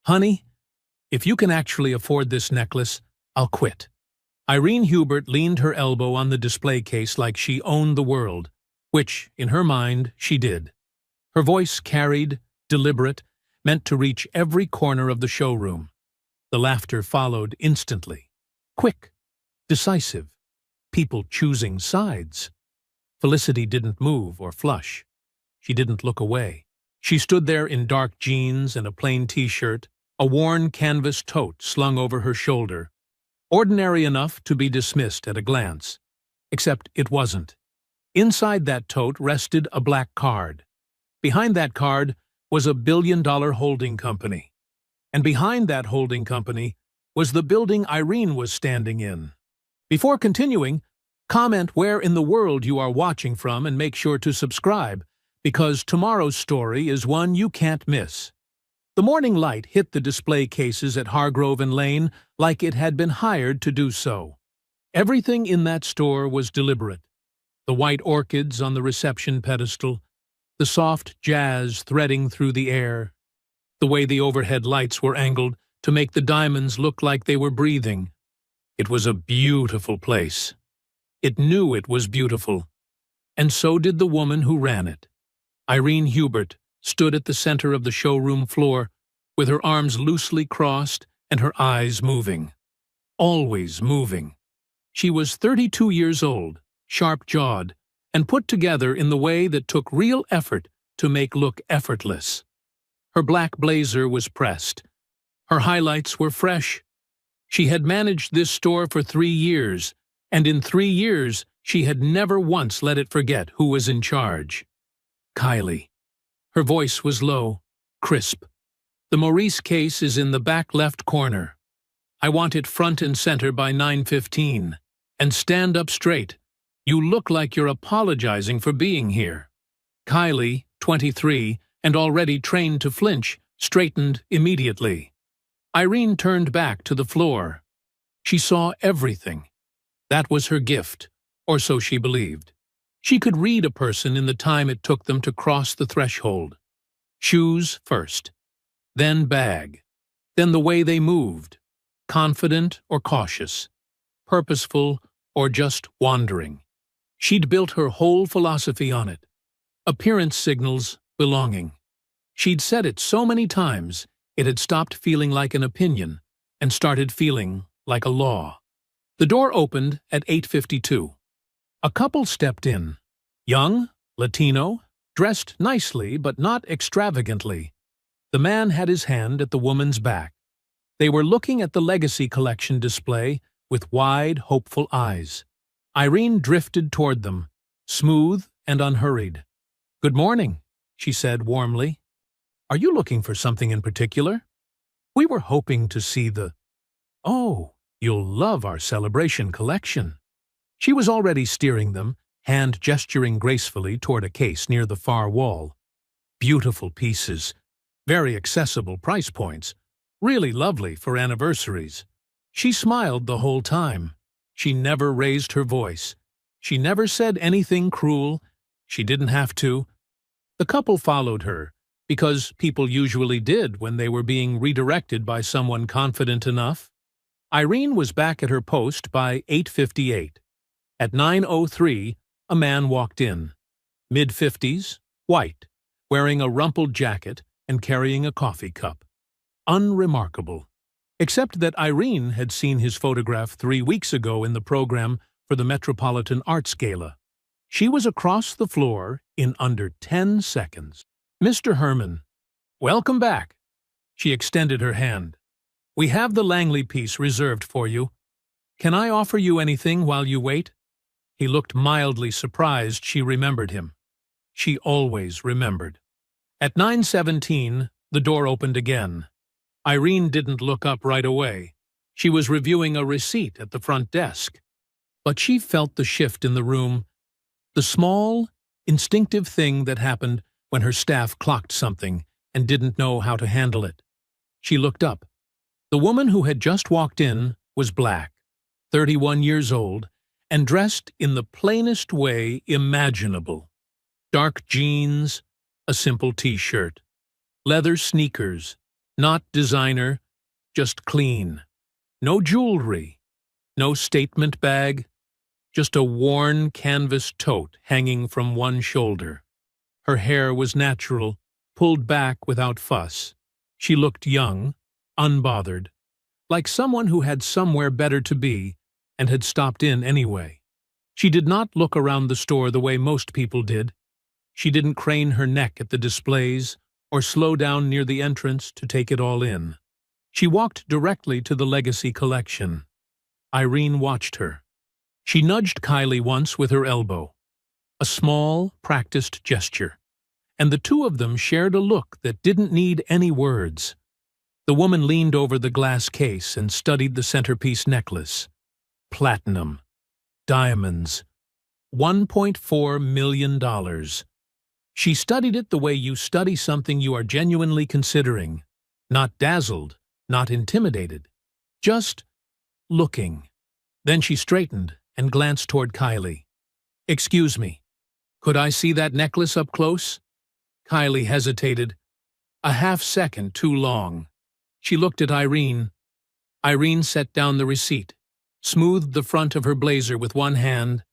Honey, if you can actually afford this necklace, I'll quit. Irene Hubert leaned her elbow on the display case like she owned the world, which, in her mind, she did. Her voice carried, deliberate, meant to reach every corner of the showroom. The laughter followed instantly. Quick, decisive, people choosing sides. Felicity didn't move or flush. She didn't look away. She stood there in dark jeans and a plain t-shirt, a worn canvas tote slung over her shoulder. Ordinary enough to be dismissed at a glance. Except it wasn't. Inside that tote rested a black card. Behind that card was a billion-dollar holding company. And behind that holding company was the building Irene was standing in. Before continuing, comment where in the world you are watching from and make sure to subscribe, because tomorrow's story is one you can't miss. The morning light hit the display cases at Hargrove and Lane like it had been hired to do so. Everything in that store was deliberate. The white orchids on the reception pedestal, the soft jazz threading through the air, the way the overhead lights were angled to make the diamonds look like they were breathing. It was a beautiful place. It knew it was beautiful. And so did the woman who ran it. Irene Hubert stood at the center of the showroom floor, with her arms loosely crossed and her eyes moving. Always moving. She was 32 years old, sharp-jawed, and put together in the way that took real effort to make look effortless. Her black blazer was pressed. Her highlights were fresh. She had managed this store for 3 years, and in 3 years she had never once let it forget who was in charge. Kylie. Her voice was low, crisp. The Maurice case is in the back left corner. I want it front and center by 9:15. And stand up straight. You look like you're apologizing for being here. Kylie, 23, and already trained to flinch, straightened immediately. Irene turned back to the floor. She saw everything. That was her gift, or so she believed. She could read a person in the time it took them to cross the threshold. Shoes first, then bag, then the way they moved, confident or cautious, purposeful or just wandering. She'd built her whole philosophy on it. Appearance signals belonging. She'd said it so many times, it had stopped feeling like an opinion and started feeling like a law. The door opened at 8:52. A couple stepped in. Young, Latino, dressed nicely but not extravagantly. The man had his hand at the woman's back. They were looking at the Legacy Collection display with wide, hopeful eyes. Irene drifted toward them, smooth and unhurried. "Good morning," she said warmly. "Are you looking for something in particular? We were hoping to see the... Oh, you'll love our celebration collection." She was already steering them, hand gesturing gracefully toward a case near the far wall. Beautiful pieces, very accessible price points, really lovely for anniversaries. She smiled the whole time. She never raised her voice. She never said anything cruel. She didn't have to. The couple followed her, because people usually did when they were being redirected by someone confident enough. Irene was back at her post by 8:58. At 9:03, a man walked in. Mid-50s, white, wearing a rumpled jacket and carrying a coffee cup. Unremarkable. Except that Irene had seen his photograph 3 weeks ago in the program for the Metropolitan Arts Gala. She was across the floor in under 10 seconds. "Mr. Herman, welcome back." She extended her hand. "We have the Langley piece reserved for you. Can I offer you anything while you wait?" He looked mildly surprised she remembered him. She always remembered. At 9:17, the door opened again. Irene didn't look up right away. She was reviewing a receipt at the front desk. But she felt the shift in the room, the small, instinctive thing that happened when her staff clocked something and didn't know how to handle it. She looked up. The woman who had just walked in was black, 31 years old, and dressed in the plainest way imaginable. Dark jeans, a simple t-shirt, leather sneakers, Not designer, just clean. No jewelry, no statement bag, just a worn canvas tote hanging from one shoulder. Her hair was natural, pulled back without fuss. She looked young, unbothered, like someone who had somewhere better to be and had stopped in anyway. She did not look around the store the way most people did. She didn't crane her neck at the displays or slow down near the entrance to take it all in. She walked directly to the Legacy collection. Irene watched her. She nudged Kylie once with her elbow. A small, practiced gesture. And the two of them shared a look that didn't need any words. The woman leaned over the glass case and studied the centerpiece necklace. Platinum. Diamonds. $1.4 million. She studied it the way you study something you are genuinely considering. Not dazzled, not intimidated. Just looking. Then she straightened and glanced toward Kylie. "Excuse me, could I see that necklace up close?" Kylie hesitated. A half-second too long. She looked at Irene. Irene set down the receipt, smoothed the front of her blazer with one hand,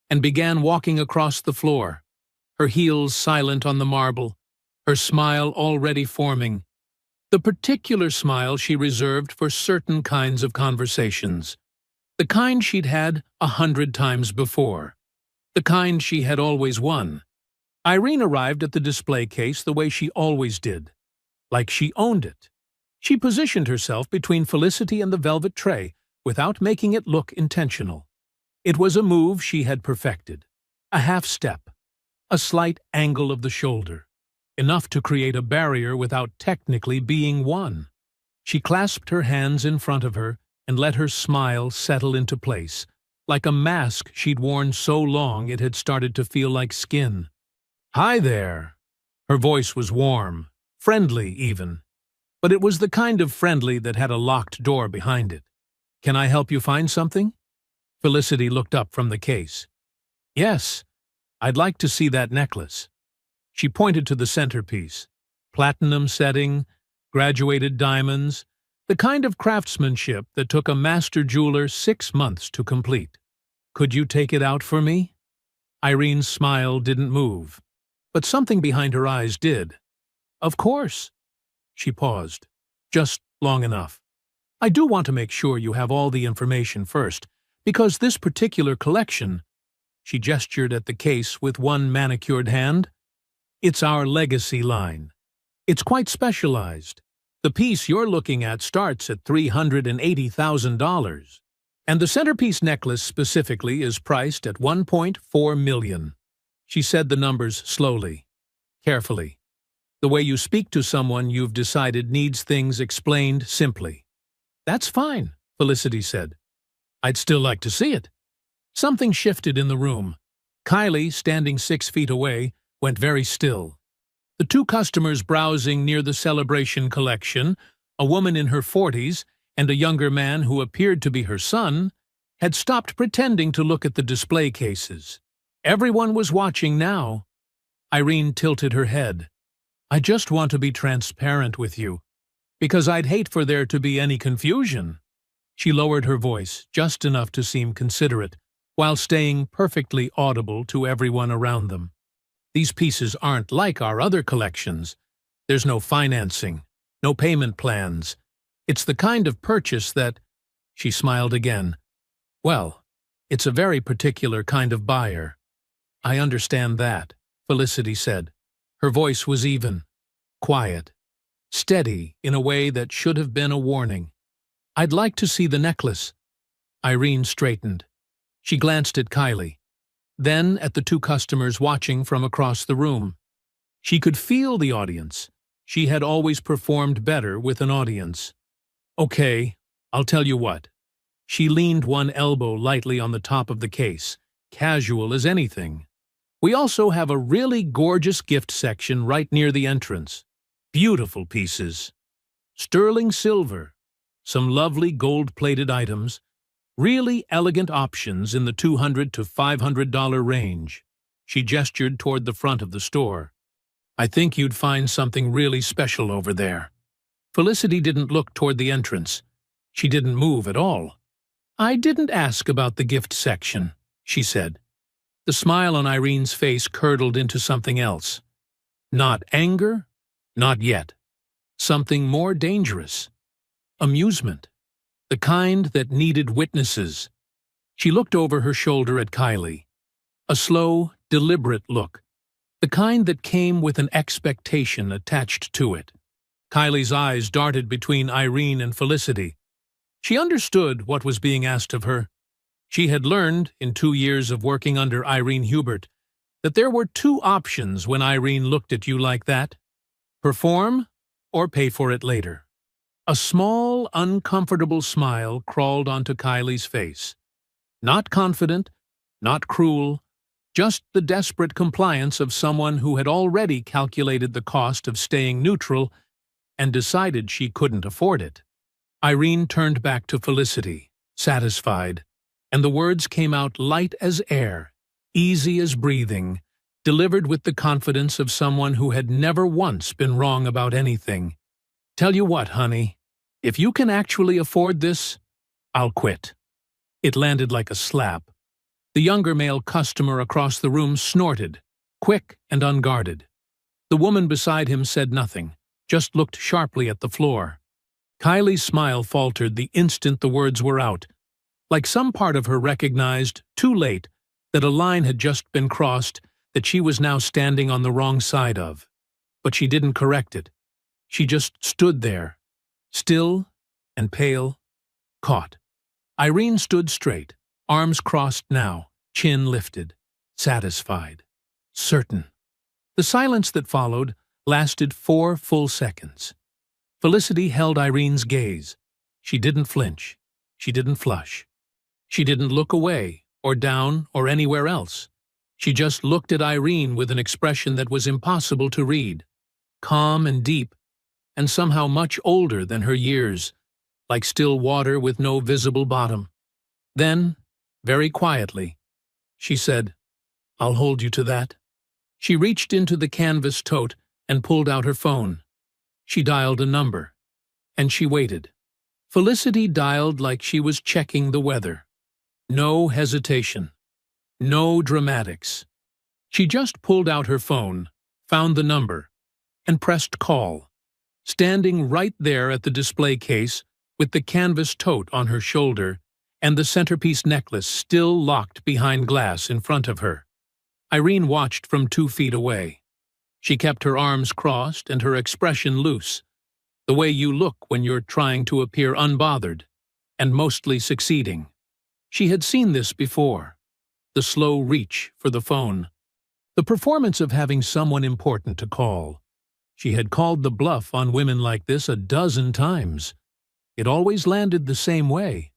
and began walking across the floor, her heels silent on the marble, her smile already forming. The particular smile she reserved for certain kinds of conversations. The kind she'd had 100 times before. The kind she had always won. Irene arrived at the display case the way she always did, like she owned it. She positioned herself between Felicity and the velvet tray without making it look intentional. It was a move she had perfected. A half-step, a slight angle of the shoulder, enough to create a barrier without technically being one. She clasped her hands in front of her and let her smile settle into place, like a mask she'd worn so long it had started to feel like skin. "Hi there." Her voice was warm, friendly even, but it was the kind of friendly that had a locked door behind it. "Can I help you find something?" Felicity looked up from the case. "Yes, I'd like to see that necklace." She pointed to the centerpiece. Platinum setting, graduated diamonds, the kind of craftsmanship that took a master jeweler 6 months to complete. "Could you take it out for me?" Irene's smile didn't move, but something behind her eyes did. "Of course." She paused, just long enough. "I do want to make sure you have all the information first, because this particular collection," she gestured at the case with one manicured hand, "it's our Legacy line. It's quite specialized. The piece you're looking at starts at $380,000. And the centerpiece necklace specifically is priced at $1.4 million. She said the numbers slowly, carefully. The way you speak to someone you've decided needs things explained simply. "That's fine," Felicity said. "I'd still like to see it." Something shifted in the room. Kylie, standing 6 feet away, went very still. The two customers browsing near the Celebration collection, a woman in her 40s and a younger man who appeared to be her son, had stopped pretending to look at the display cases. Everyone was watching now. Irene tilted her head. "I just want to be transparent with you, because I'd hate for there to be any confusion." She lowered her voice, just enough to seem considerate, while staying perfectly audible to everyone around them. "These pieces aren't like our other collections. There's no financing, no payment plans. It's the kind of purchase that—" She smiled again. "Well, it's a very particular kind of buyer." "I understand that," Felicity said. Her voice was even, quiet, steady in a way that should have been a warning. "I'd like to see the necklace." Irene straightened. She glanced at Kylie, then at the two customers watching from across the room. She could feel the audience. She had always performed better with an audience. "Okay, I'll tell you what." She leaned one elbow lightly on the top of the case, casual as anything. "We also have a really gorgeous gift section right near the entrance. Beautiful pieces. Sterling silver, some lovely gold-plated items, really elegant options in the $200 to $500 range." She gestured toward the front of the store. "I think you'd find something really special over there." Felicity didn't look toward the entrance. She didn't move at all. "I didn't ask about the gift section," she said. The smile on Irene's face curdled into something else. Not anger, not yet. Something more dangerous. Amusement. The kind that needed witnesses. She looked over her shoulder at Kylie. A slow, deliberate look. The kind that came with an expectation attached to it. Kylie's eyes darted between Irene and Felicity. She understood what was being asked of her. She had learned, in 2 years of working under Irene Hubert, that there were 2 options when Irene looked at you like that: perform or pay for it later. A small, uncomfortable smile crawled onto Kylie's face. Not confident, not cruel, just the desperate compliance of someone who had already calculated the cost of staying neutral and decided she couldn't afford it. Irene turned back to Felicity, satisfied, and the words came out light as air, easy as breathing, delivered with the confidence of someone who had never once been wrong about anything. "Tell you what, honey, if you can actually afford this, I'll quit." It landed like a slap. The younger male customer across the room snorted, quick and unguarded. The woman beside him said nothing, just looked sharply at the floor. Kylie's smile faltered the instant the words were out, like some part of her recognized, too late, that a line had just been crossed that she was now standing on the wrong side of. But she didn't correct it. She just stood there, still and pale, caught. Irene stood straight, arms crossed now, chin lifted, satisfied, certain. The silence that followed lasted 4 full seconds. Felicity held Irene's gaze. She didn't flinch. She didn't flush. She didn't look away, or down, or anywhere else. She just looked at Irene with an expression that was impossible to read. Calm and deep, and somehow much older than her years, like still water with no visible bottom. Then, very quietly, she said, "I'll hold you to that." She reached into the canvas tote and pulled out her phone. She dialed a number, and she waited. Felicity dialed like she was checking the weather. No hesitation. No dramatics. She just pulled out her phone, found the number, and pressed call, standing right there at the display case with the canvas tote on her shoulder and the centerpiece necklace still locked behind glass in front of her. Irene watched from 2 feet away. She kept her arms crossed and her expression loose, the way you look when you're trying to appear unbothered, and mostly succeeding. She had seen this before, the slow reach for the phone, the performance of having someone important to call. She had called the bluff on women like this 12 times. It always landed the same way.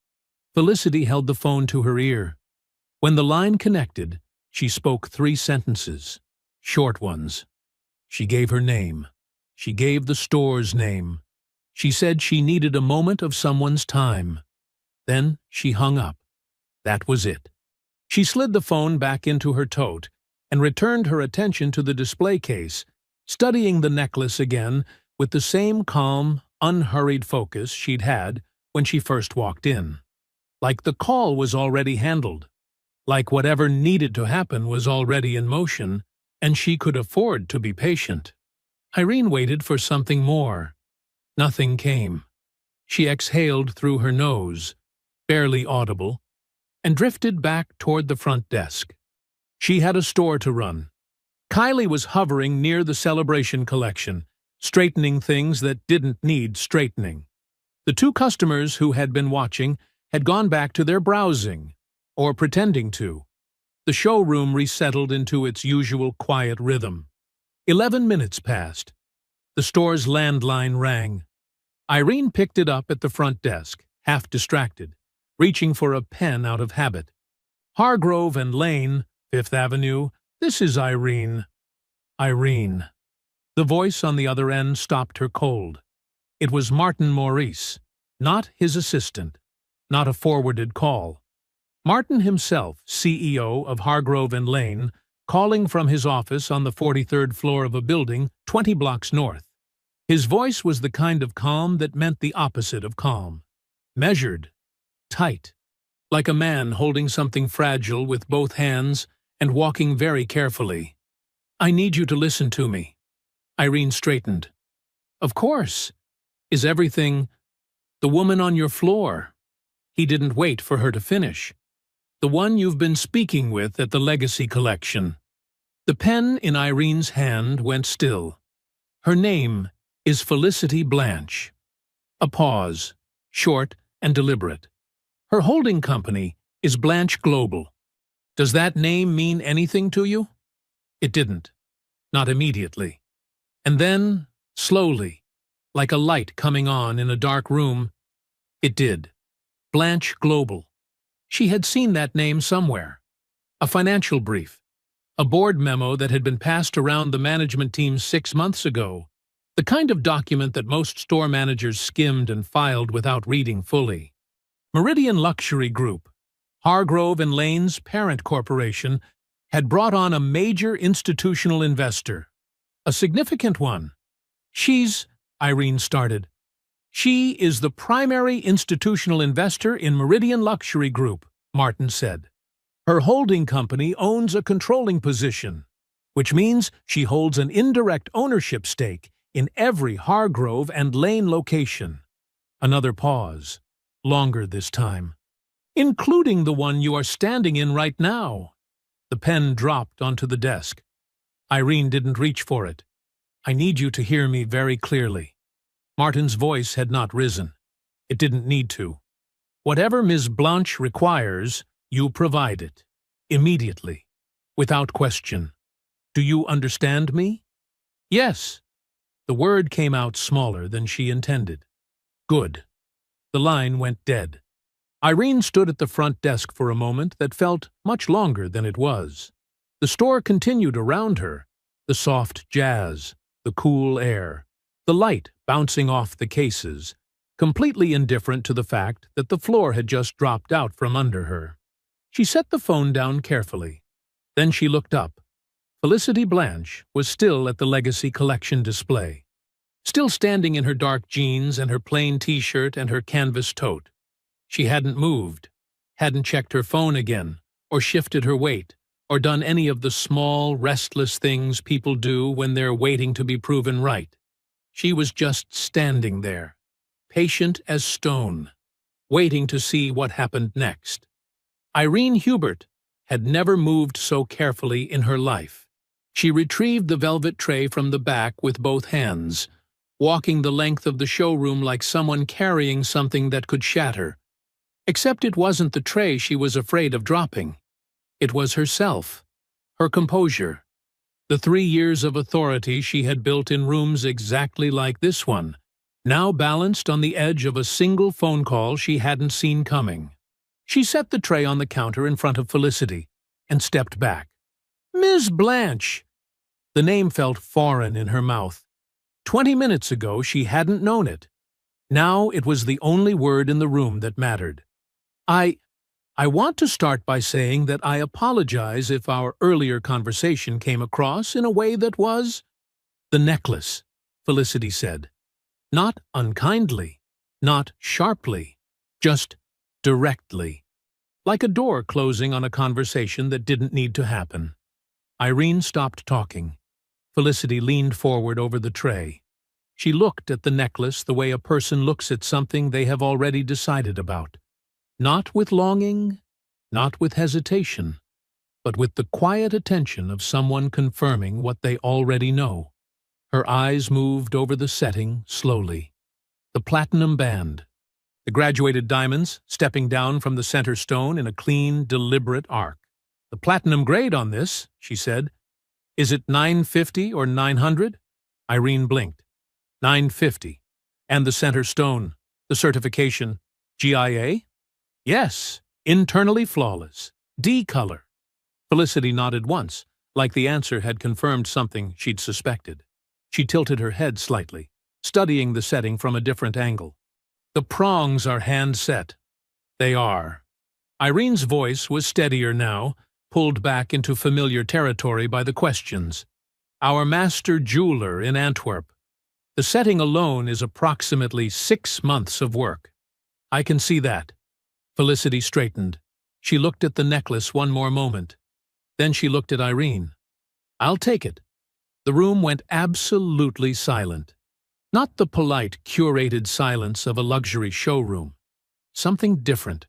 Felicity held the phone to her ear. When the line connected, she spoke 3 sentences, short ones. She gave her name. She gave the store's name. She said she needed a moment of someone's time. Then she hung up. That was it. She slid the phone back into her tote and returned her attention to the display case, studying the necklace again with the same calm, unhurried focus she'd had when she first walked in. Like the call was already handled. Like whatever needed to happen was already in motion, and she could afford to be patient. Irene waited for something more. Nothing came. She exhaled through her nose, barely audible, and drifted back toward the front desk. She had a store to run. Kylie was hovering near the celebration collection, straightening things that didn't need straightening. The 2 customers who had been watching had gone back to their browsing, or pretending to. The showroom resettled into its usual quiet rhythm. 11 minutes passed. The store's landline rang. Irene picked it up at the front desk, half distracted, reaching for a pen out of habit. "Hargrove and Lane, 5th Avenue, this is Irene." Irene. The voice on the other end stopped her cold. It was Martin Maurice, not his assistant, not a forwarded call. Martin himself, CEO of Hargrove and Lane, calling from his office on the 43rd floor of a building 20 blocks north. His voice was the kind of calm that meant the opposite of calm. Measured, tight, like a man holding something fragile with both hands and walking very carefully. "I need you to listen to me." Irene straightened. "Of course. Is everything— the woman on your floor?" He didn't wait for her to finish. "The one you've been speaking with at the Legacy Collection." The pen in Irene's hand went still. "Her name is Felicity Blanche." A pause, short and deliberate. "Her holding company is Blanche Global. Does that name mean anything to you?" It didn't. Not immediately. And then, slowly, like a light coming on in a dark room, it did. Blanche Global. She had seen that name somewhere. A financial brief. A board memo that had been passed around the management team 6 months ago. The kind of document that most store managers skimmed and filed without reading fully. Meridian Luxury Group, Hargrove and Lane's parent corporation, had brought on a major institutional investor. A significant one. Irene started. "She is the primary institutional investor in Meridian Luxury Group," Martin said. "Her holding company owns a controlling position, which means she holds an indirect ownership stake in every Hargrove and Lane location." Another pause, longer this time. "Including the one you are standing in right now." The pen dropped onto the desk. Irene didn't reach for it. "I need you to hear me very clearly." Martin's voice had not risen. It didn't need to. "Whatever Ms. Blanche requires, you provide it. Immediately. Without question. Do you understand me?" "Yes." The word came out smaller than she intended. "Good." The line went dead. Irene stood at the front desk for a moment that felt much longer than it was. The store continued around her, the soft jazz, the cool air, the light bouncing off the cases, completely indifferent to the fact that the floor had just dropped out from under her. She set the phone down carefully. Then she looked up. Felicity Blanche was still at the Legacy Collection display. Still standing in her dark jeans and her plain t-shirt and her canvas tote. She hadn't moved, hadn't checked her phone again, or shifted her weight, or done any of the small, restless things people do when they're waiting to be proven right. She was just standing there, patient as stone, waiting to see what happened next. Irene Hubert had never moved so carefully in her life. She retrieved the velvet tray from the back with both hands, walking the length of the showroom like someone carrying something that could shatter. Except it wasn't the tray she was afraid of dropping. It was herself, her composure, the 3 years of authority she had built in rooms exactly like this one, now balanced on the edge of a single phone call she hadn't seen coming. She set the tray on the counter in front of Felicity and stepped back. "Ms. Blanche!" The name felt foreign in her mouth. 20 minutes ago she hadn't known it. Now it was the only word in the room that mattered. I want to start by saying that I apologize if our earlier conversation came across in a way that was— "The necklace," Felicity said. Not unkindly, not sharply, just directly. Like a door closing on a conversation that didn't need to happen. Irene stopped talking. Felicity leaned forward over the tray. She looked at the necklace the way a person looks at something they have already decided about. Not with longing, not with hesitation, but with the quiet attention of someone confirming what they already know. Her eyes moved over the setting slowly. The platinum band. The graduated diamonds stepping down from the center stone in a clean, deliberate arc. "The platinum grade on this," she said. "Is it 950 or 900? Irene blinked. 950. And the center stone, the certification, GIA? Yes, internally flawless. D color. Felicity nodded once, like the answer had confirmed something she'd suspected. She tilted her head slightly, studying the setting from a different angle. "The prongs are hand-set." "They are." Irene's voice was steadier now, pulled back into familiar territory by the questions. "Our master jeweler in Antwerp." The setting alone is approximately 6 months of work. I can see that. Felicity straightened. She looked at the necklace one more moment. Then she looked at Irene. I'll take it. The room went absolutely silent. Not the polite, curated silence of a luxury showroom. Something different.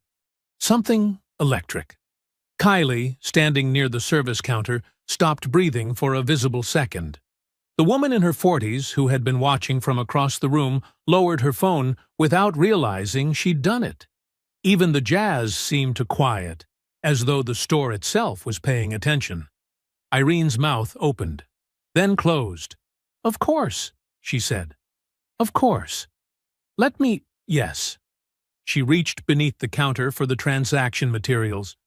Something electric. Kylie, standing near the service counter, stopped breathing for a visible second. The woman in her 40s, who had been watching from across the room, lowered her phone without realizing she'd done it. Even the jazz seemed to quiet, as though the store itself was paying attention. Irene's mouth opened, then closed. Of course, she said. Of course. Yes. She reached beneath the counter for the transaction materials.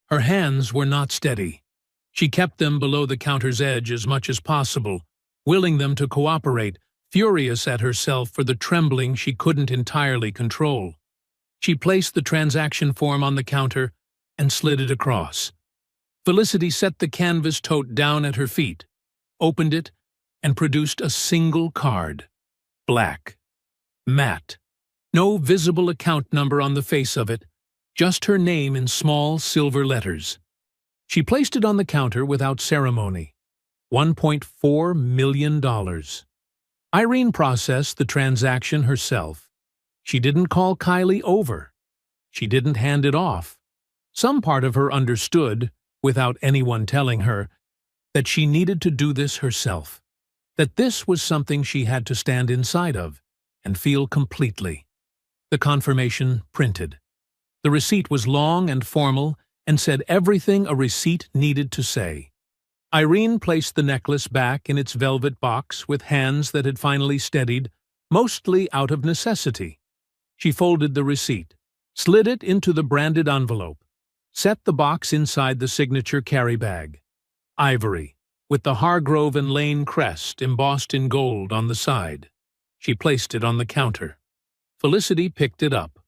Her hands were not steady. She kept them below the counter's edge as much as possible, willing them to cooperate, furious at herself for the trembling she couldn't entirely control. She placed the transaction form on the counter and slid it across. Felicity set the canvas tote down at her feet, opened it, and produced a single card. Black. Matte. No visible account number on the face of it, just her name in small silver letters. She placed it on the counter without ceremony. $1.4 million. Irene processed the transaction herself. She didn't call Kylie over. She didn't hand it off. Some part of her understood, without anyone telling her, that she needed to do this herself, that this was something she had to stand inside of and feel completely. The confirmation printed. The receipt was long and formal and said everything a receipt needed to say. Irene placed the necklace back in its velvet box with hands that had finally steadied, mostly out of necessity. She folded the receipt, slid it into the branded envelope, set the box inside the signature carry bag. Ivory, with the Hargrove and Lane crest embossed in gold on the side. She placed it on the counter. Felicity picked it up,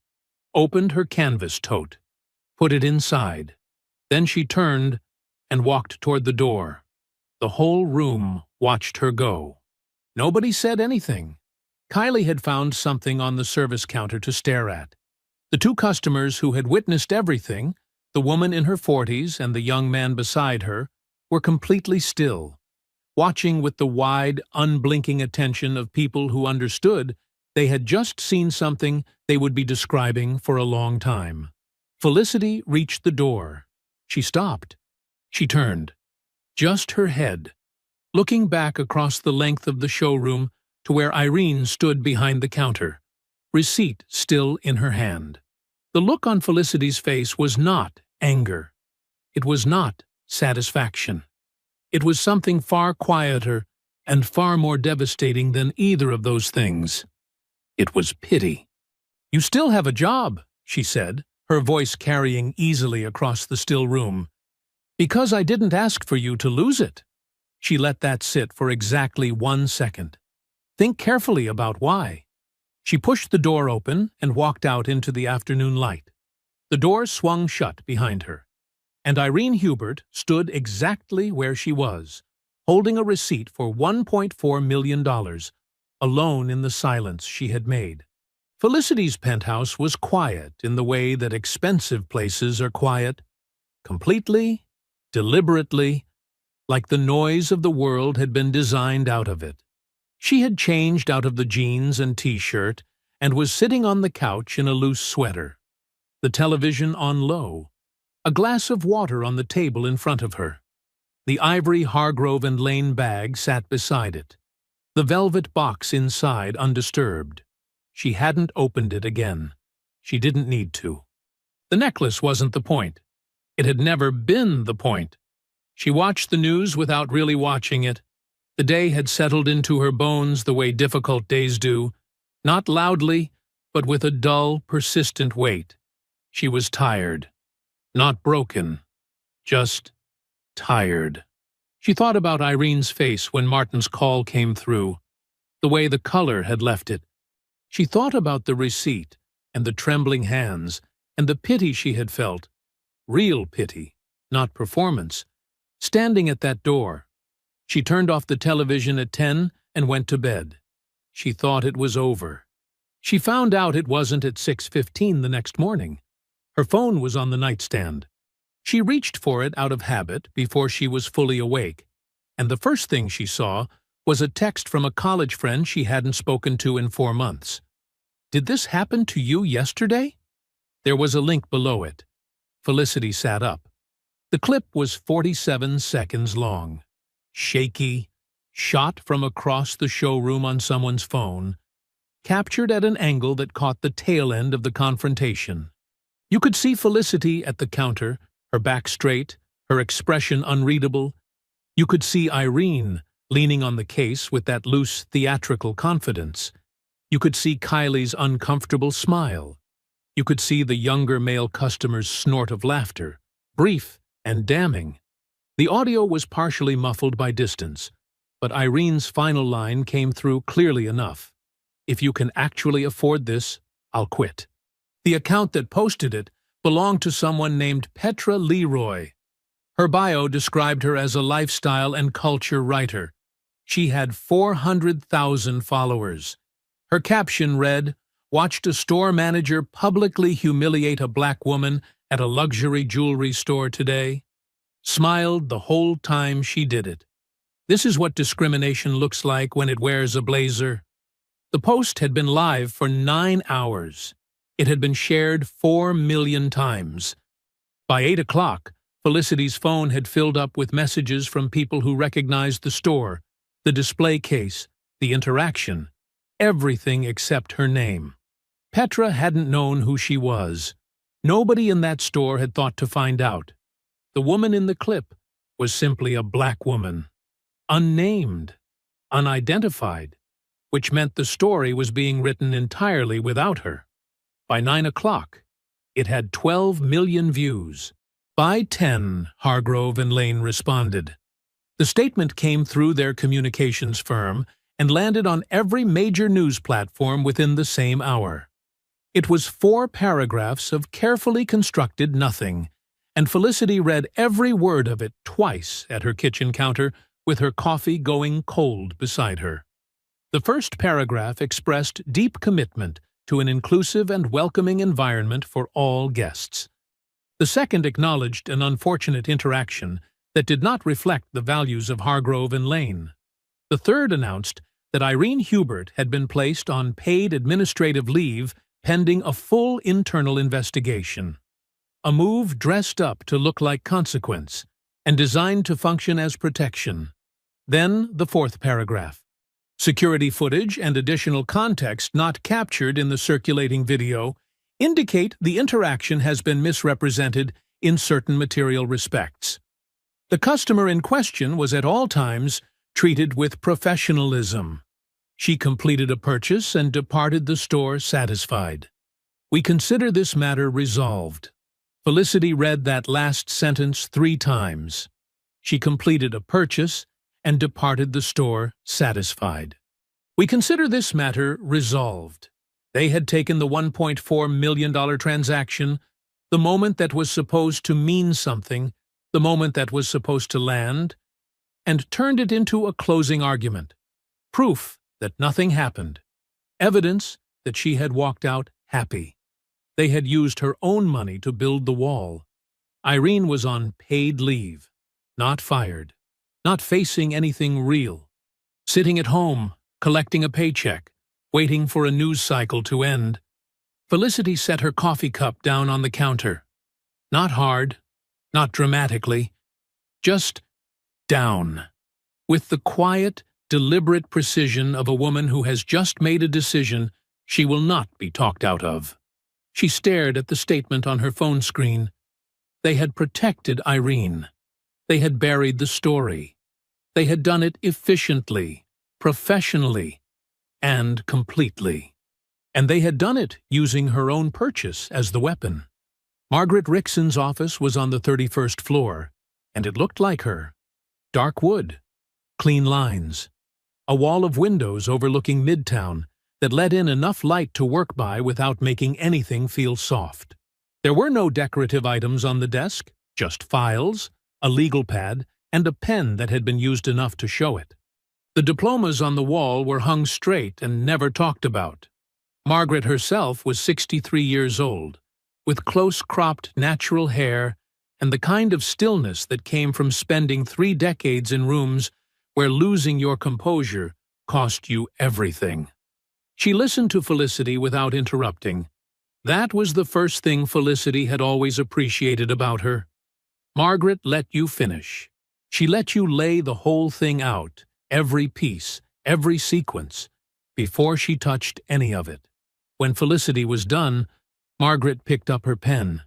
opened her canvas tote, put it inside. Then she turned and walked toward the door. The whole room watched her go. Nobody said anything. Kylie had found something on the service counter to stare at. The two customers who had witnessed everything, the woman in her 40s and the young man beside her, were completely still, watching with the wide, unblinking attention of people who understood they had just seen something they would be describing for a long time. Felicity reached the door. She stopped. She turned. Just her head, looking back across the length of the showroom to where Irene stood behind the counter, receipt still in her hand. The look on Felicity's face was not anger. It was not satisfaction. It was something far quieter and far more devastating than either of those things. It was pity. "You still have a job," she said, her voice carrying easily across the still room. "Because I didn't ask for you to lose it." She let that sit for exactly 1 second. Think carefully about why. She pushed the door open and walked out into the afternoon light. The door swung shut behind her, and Irene Hubert stood exactly where she was, holding a receipt for $1.4 million, alone in the silence she had made. Felicity's penthouse was quiet in the way that expensive places are quiet, completely, deliberately, like the noise of the world had been designed out of it. She had changed out of the jeans and t-shirt and was sitting on the couch in a loose sweater, the television on low, a glass of water on the table in front of her. The ivory Hargrove and Lane bag sat beside it, the velvet box inside undisturbed. She hadn't opened it again. She didn't need to. The necklace wasn't the point. It had never been the point. She watched the news without really watching it. The day had settled into her bones the way difficult days do, not loudly, but with a dull, persistent weight. She was tired. Not broken. Just tired. She thought about Irene's face when Martin's call came through, the way the color had left it. She thought about the receipt and the trembling hands and the pity she had felt, real pity, not performance, standing at that door. She turned off the television at 10 and went to bed. she thought it was over. She found out it wasn't at 6:15 the next morning. Her phone was on the nightstand. She reached for it out of habit before she was fully awake, and the first thing she saw was a text from a college friend she hadn't spoken to in 4 months. "Did this happen to you yesterday?" There was a link below it. Felicity sat up. The clip was 47 seconds long. Shaky, shot from across the showroom on someone's phone, captured at an angle that caught the tail end of the confrontation. You could see Felicity at the counter, her back straight, her expression unreadable. You could see Irene leaning on the case with that loose, theatrical confidence. You could see Kylie's uncomfortable smile. You could see the younger male customer's snort of laughter, brief and damning. The audio was partially muffled by distance, but Irene's final line came through clearly enough. "If you can actually afford this, I'll quit." The account that posted it belonged to someone named Petra Leroy. Her bio described her as a lifestyle and culture writer. She had 400,000 followers. Her caption read, "Watched a store manager publicly humiliate a black woman at a luxury jewelry store today. Smiled the whole time she did it. This is what discrimination looks like when it wears a blazer." The post had been live for 9 hours. It had been shared 4 million times. By 8 o'clock, Felicity's phone had filled up with messages from people who recognized the store, the display case, the interaction, everything except her name. Petra hadn't known who she was. Nobody in that store had thought to find out. The woman in the clip was simply a black woman. Unnamed, unidentified, which meant the story was being written entirely without her. By 9 o'clock, it had 12 million views. By 10, Hargrove and Lane responded. The statement came through their communications firm and landed on every major news platform within the same hour. It was 4 paragraphs of carefully constructed nothing, and Felicity read every word of it twice at her kitchen counter with her coffee going cold beside her. The first paragraph expressed deep commitment to an inclusive and welcoming environment for all guests. The second acknowledged an unfortunate interaction that did not reflect the values of Hargrove and Lane. The third announced that Irene Hubert had been placed on paid administrative leave pending a full internal investigation. A move dressed up to look like consequence and designed to function as protection. Then the fourth paragraph. Security footage and additional context not captured in the circulating video indicate the interaction has been misrepresented in certain material respects. The customer in question was at all times treated with professionalism. She completed a purchase and departed the store satisfied. We consider this matter resolved. Felicity read that last sentence 3 times. She completed a purchase and departed the store satisfied. We consider this matter resolved. They had taken the $1.4 million transaction, the moment that was supposed to mean something, the moment that was supposed to land, and turned it into a closing argument. Proof that nothing happened. Evidence that she had walked out happy. They had used her own money to build the wall. Irene was on paid leave, not fired, not facing anything real. Sitting at home, collecting a paycheck, waiting for a news cycle to end. Felicity set her coffee cup down on the counter. Not hard, not dramatically, just down. With the quiet, deliberate precision of a woman who has just made a decision she will not be talked out of. She stared at the statement on her phone screen. They had protected Irene. They had buried the story. They had done it efficiently, professionally, and completely. And they had done it using her own purchase as the weapon. Margaret Rickson's office was on the 31st floor, and it looked like her. Dark wood, clean lines, a wall of windows overlooking Midtown that let in enough light to work by without making anything feel soft. There were no decorative items on the desk, just files, a legal pad, and a pen that had been used enough to show it. The diplomas on the wall were hung straight and never talked about. Margaret herself was 63 years old, with close-cropped natural hair and the kind of stillness that came from spending 3 decades in rooms where losing your composure cost you everything. She listened to Felicity without interrupting. That was the first thing Felicity had always appreciated about her. Margaret let you finish. She let you lay the whole thing out, every piece, every sequence, before she touched any of it. When Felicity was done, Margaret picked up her pen.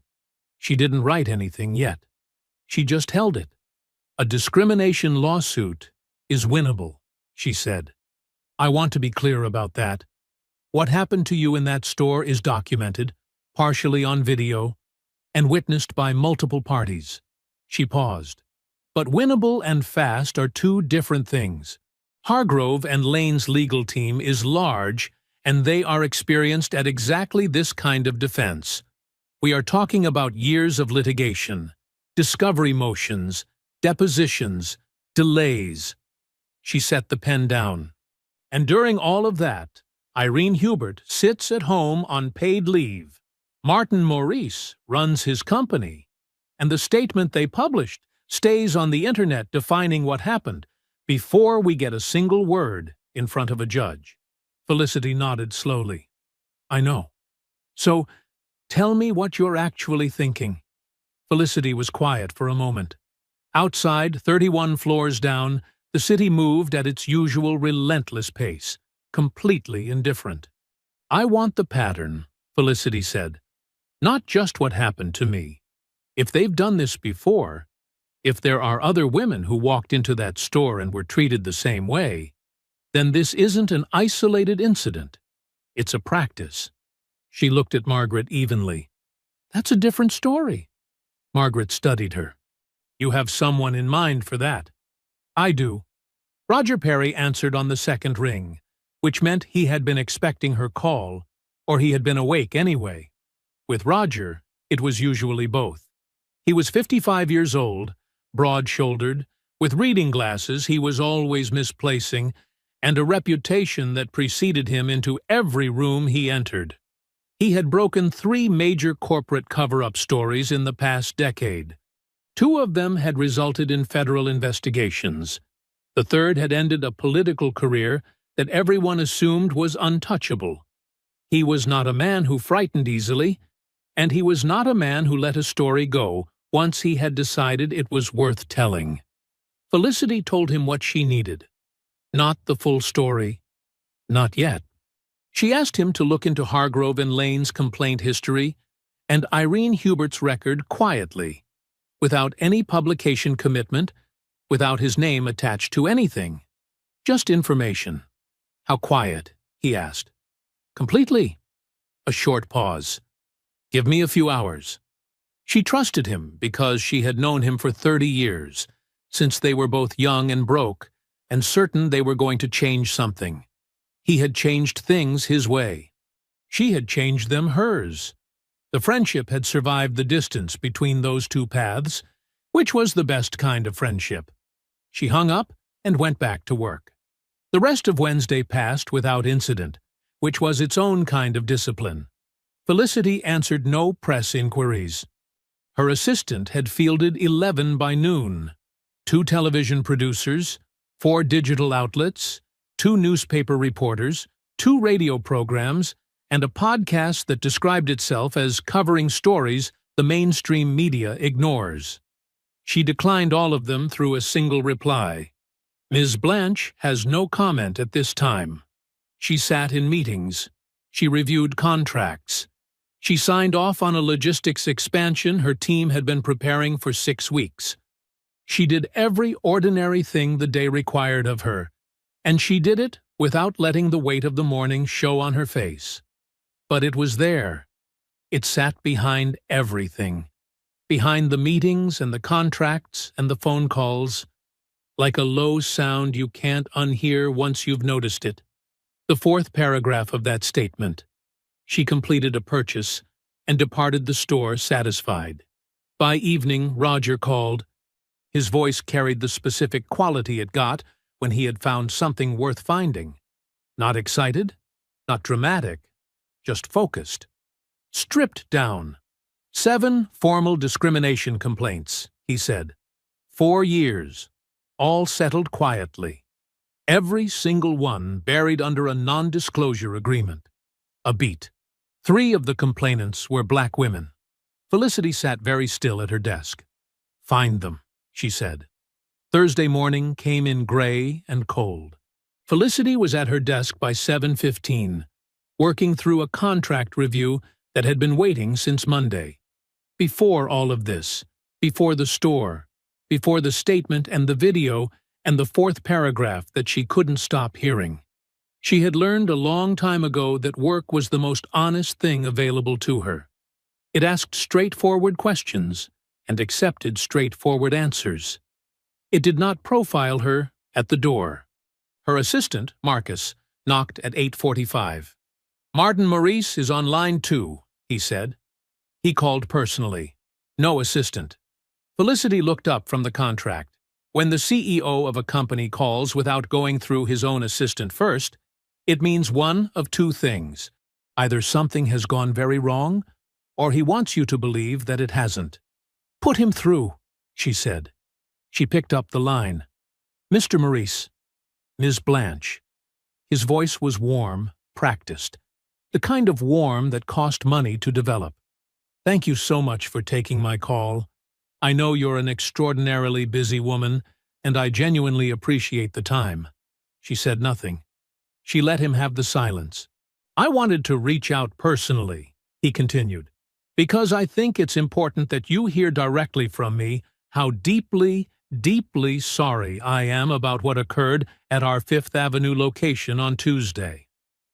She didn't write anything yet. She just held it. "A discrimination lawsuit is winnable," she said. "I want to be clear about that. What happened to you in that store is documented, partially on video, and witnessed by multiple parties." She paused. "But winnable and fast are 2 different things. Hargrove and Lane's legal team is large, and they are experienced at exactly this kind of defense. We are talking about years of litigation, discovery motions, depositions, delays." She set the pen down. "And during all of that, Irene Hubert sits at home on paid leave. Martin Maurice runs his company, and the statement they published stays on the internet defining what happened before we get a single word in front of a judge." Felicity nodded slowly. "I know. So, tell me what you're actually thinking." Felicity was quiet for a moment. Outside, 31 floors down, the city moved at its usual relentless pace, completely indifferent. "I want the pattern," Felicity said. "Not just what happened to me. If they've done this before, if there are other women who walked into that store and were treated the same way, then this isn't an isolated incident. It's a practice." She looked at Margaret evenly. "That's a different story." Margaret studied her. "You have someone in mind for that." "I do." Roger Perry answered on the second ring, which meant he had been expecting her call, or he had been awake anyway. With Roger, it was usually both. He was 55 years old, broad-shouldered, with reading glasses he was always misplacing, and a reputation that preceded him into every room he entered. He had broken 3 major corporate cover-up stories in the past decade. 2 of them had resulted in federal investigations. The third had ended a political career that everyone assumed was untouchable. He was not a man who frightened easily, and he was not a man who let a story go once he had decided it was worth telling. Felicity told him what she needed. Not the full story. Not yet. She asked him to look into Hargrove and Lane's complaint history and Irene Hubert's record quietly, without any publication commitment, without his name attached to anything. Just information. "How quiet?" he asked. "Completely." A short pause. "Give me a few hours." She trusted him because she had known him for 30 years, since they were both young and broke, and certain they were going to change something. He had changed things his way. She had changed them hers. The friendship had survived the distance between those 2 paths, which was the best kind of friendship. She hung up and went back to work. The rest of Wednesday passed without incident, which was its own kind of discipline. Felicity answered no press inquiries. Her assistant had fielded 11 by noon. 2 television producers, 4 digital outlets, 2 newspaper reporters, 2 radio programs, and a podcast that described itself as covering stories the mainstream media ignores. She declined all of them through a single reply. "Ms. Blanche has no comment at this time." She sat in meetings. She reviewed contracts. She signed off on a logistics expansion her team had been preparing for 6 weeks. She did every ordinary thing the day required of her, and she did it without letting the weight of the morning show on her face. But it was there. It sat behind everything. Behind the meetings and the contracts and the phone calls, like a low sound you can't unhear once you've noticed it. The 4th paragraph of that statement. She completed a purchase and departed the store satisfied. By evening, Roger called. His voice carried the specific quality it got when he had found something worth finding. Not excited, not dramatic, just focused. Stripped down. 7 formal discrimination complaints, he said. 4 years, all settled quietly. Every single one buried under a non-disclosure agreement. A beat. 3 of the complainants were black women. Felicity sat very still at her desk. "Find them," she said. Thursday morning came in gray and cold. Felicity was at her desk by 7:15, working through a contract review that had been waiting since Monday. Before all of this, before the store, before the statement and the video and the 4th paragraph that she couldn't stop hearing. She had learned a long time ago that work was the most honest thing available to her. It asked straightforward questions and accepted straightforward answers. It did not profile her at the door. Her assistant, Marcus, knocked at 8:45. "Martin Maurice is on line 2, he said. He called personally. No assistant. Felicity looked up from the contract. When the CEO of a company calls without going through his own assistant first, it means one of 2 things. Either something has gone very wrong, or he wants you to believe that it hasn't. "Put him through," she said. She picked up the line. "Mr. Maurice." "Ms. Blanche." His voice was warm, practiced. The kind of warm that cost money to develop. "Thank you so much for taking my call. I know you're an extraordinarily busy woman, and I genuinely appreciate the time." She said nothing. She let him have the silence. "I wanted to reach out personally," he continued, "because I think it's important that you hear directly from me how deeply, deeply sorry I am about what occurred at our 5th Avenue location on Tuesday.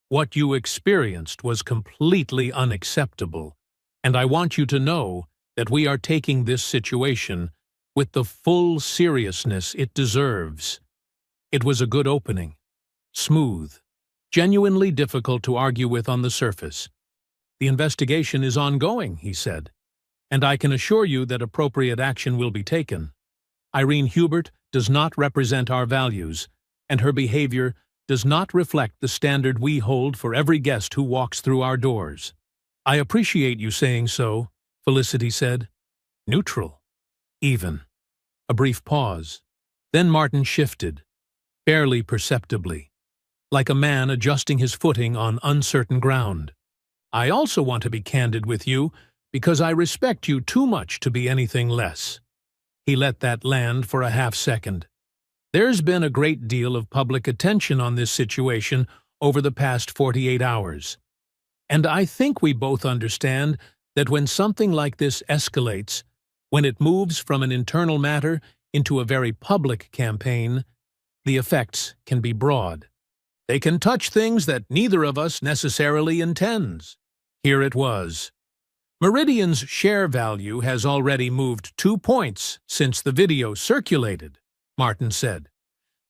What you experienced was completely unacceptable, and I want you to know that we are taking this situation with the full seriousness it deserves." It was a good opening. Smooth. Genuinely difficult to argue with on the surface. "The investigation is ongoing," he said, "and I can assure you that appropriate action will be taken. Irene Hubert does not represent our values, and her behavior does not reflect the standard we hold for every guest who walks through our doors." "I appreciate you saying so," Felicity said. Neutral. Even. A brief pause. Then Martin shifted, barely perceptibly, like a man adjusting his footing on uncertain ground. "I also want to be candid with you because I respect you too much to be anything less." He let that land for a half-second. "There's been a great deal of public attention on this situation over the past 48 hours. And I think we both understand that when something like this escalates, when it moves from an internal matter into a very public campaign, the effects can be broad. They can touch things that neither of us necessarily intends." Here it was. "Meridian's share value has already moved 2 points since the video circulated," Martin said.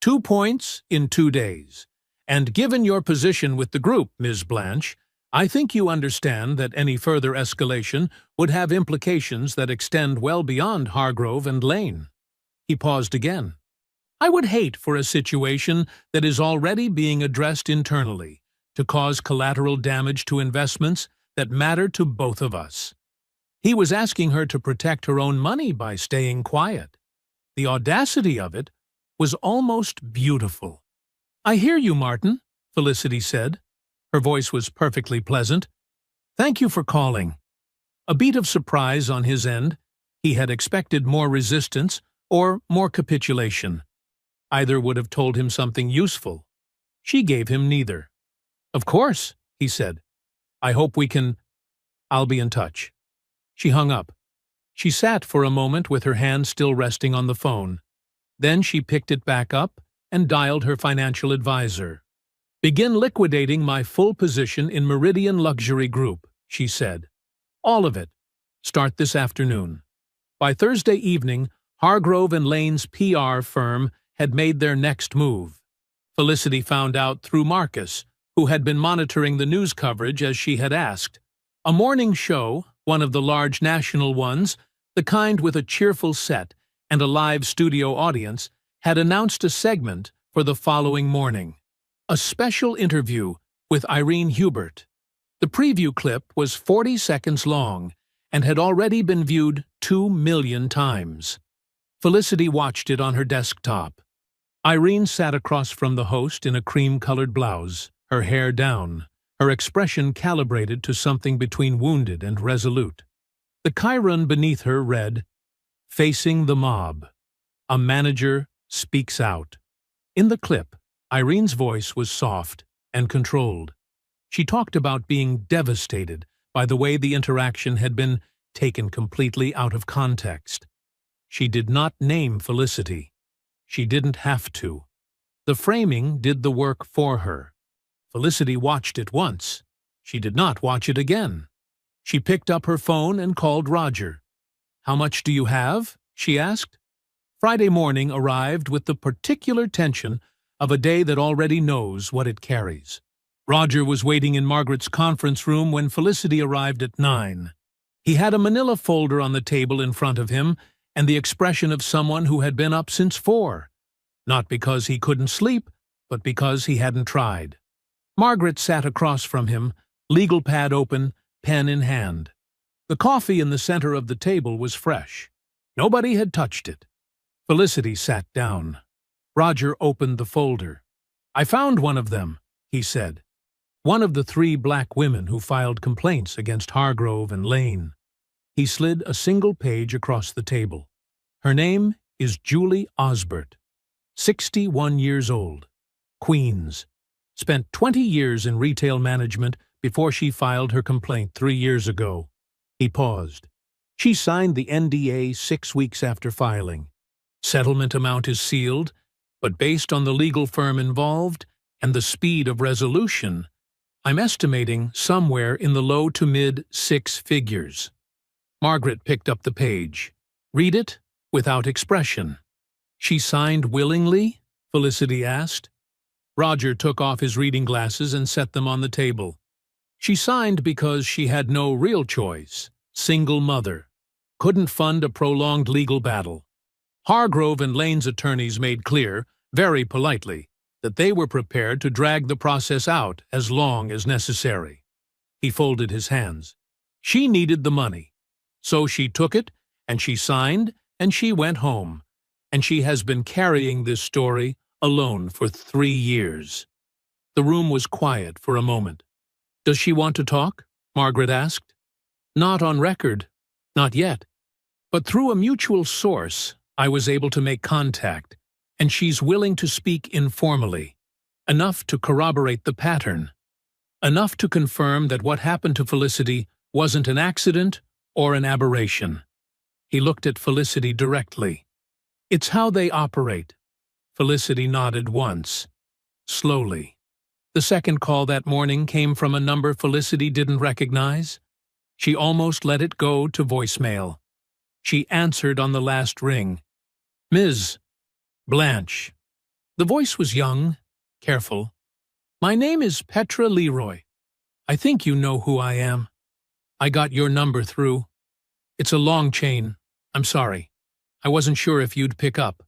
2 points in 2 days. "And given your position with the group, Ms. Blanche, I think you understand that any further escalation would have implications that extend well beyond Hargrove and Lane." He paused again. "I would hate for a situation that is already being addressed internally to cause collateral damage to investments that matter to both of us." He was asking her to protect her own money by staying quiet. The audacity of it was almost beautiful. "I hear you, Martin," Felicity said. Her voice was perfectly pleasant. "Thank you for calling." A beat of surprise on his end. He had expected more resistance or more capitulation. Either would have told him something useful. She gave him neither. "Of course," he said. "I hope we can. I'll be in touch." She hung up. She sat for a moment with her hand still resting on the phone. Then she picked it back up and dialed her financial advisor. "Begin liquidating my full position in Meridian Luxury Group," she said. "All of it. Start this afternoon." By Thursday evening, Hargrove and Lane's PR firm had made their next move. Felicity found out through Marcus, who had been monitoring the news coverage as she had asked. A morning show, one of the large national ones, the kind with a cheerful set and a live studio audience, had announced a segment for the following morning. A special interview with Irene Hubert. The preview clip was 40 seconds long and had already been viewed 2 million times. Felicity watched it on her desktop. Irene sat across from the host in a cream-colored blouse, her hair down, her expression calibrated to something between wounded and resolute. The chyron beneath her read, "Facing the mob. A manager speaks out." In the clip, Irene's voice was soft and controlled. She talked about being devastated by the way the interaction had been taken completely out of context. She did not name Felicity. She didn't have to. The framing did the work for her. Felicity watched it once. She did not watch it again. She picked up her phone and called Roger. "How much do you have?" she asked. Friday morning arrived with the particular tension of a day that already knows what it carries. Roger was waiting in Margaret's conference room when Felicity arrived at 9. He had a manila folder on the table in front of him and the expression of someone who had been up since 4. Not because he couldn't sleep, but because he hadn't tried. Margaret sat across from him, legal pad open, pen in hand. The coffee in the center of the table was fresh. Nobody had touched it. Felicity sat down. Roger opened the folder. "I found one of them," he said. One of the 3 black women who filed complaints against Hargrove and Lane. He slid a single page across the table. Her name is Julie Osbert, 61 years old, Queens. Spent 20 years in retail management before she filed her complaint 3 years ago. He paused. She signed the NDA 6 weeks after filing. Settlement amount is sealed, but based on the legal firm involved and the speed of resolution, I'm estimating somewhere in the low to mid 6 figures. Margaret picked up the page. "Read it without expression." "She signed willingly?" Felicity asked. Roger took off his reading glasses and set them on the table. "She signed because she had no real choice. Single mother. Couldn't fund a prolonged legal battle. Hargrove and Lane's attorneys made clear, very politely, that they were prepared to drag the process out as long as necessary." He folded his hands. "She needed the money. So she took it, and she signed, and she went home. And she has been carrying this story alone for 3 years." The room was quiet for a moment. "Does she want to talk?" Margaret asked. "Not on record. Not yet. But through a mutual source, I was able to make contact, and she's willing to speak informally. Enough to corroborate the pattern. Enough to confirm that what happened to Felicity wasn't an accident or an aberration." He looked at Felicity directly. "It's how they operate." Felicity nodded once. Slowly. The second call that morning came from a number Felicity didn't recognize. She almost let it go to voicemail. She answered on the last ring. "Ms. Blanche." The voice was young, careful. "My name is Petra Leroy. I think you know who I am. I got your number through. It's a long chain. I'm sorry. I wasn't sure if you'd pick up."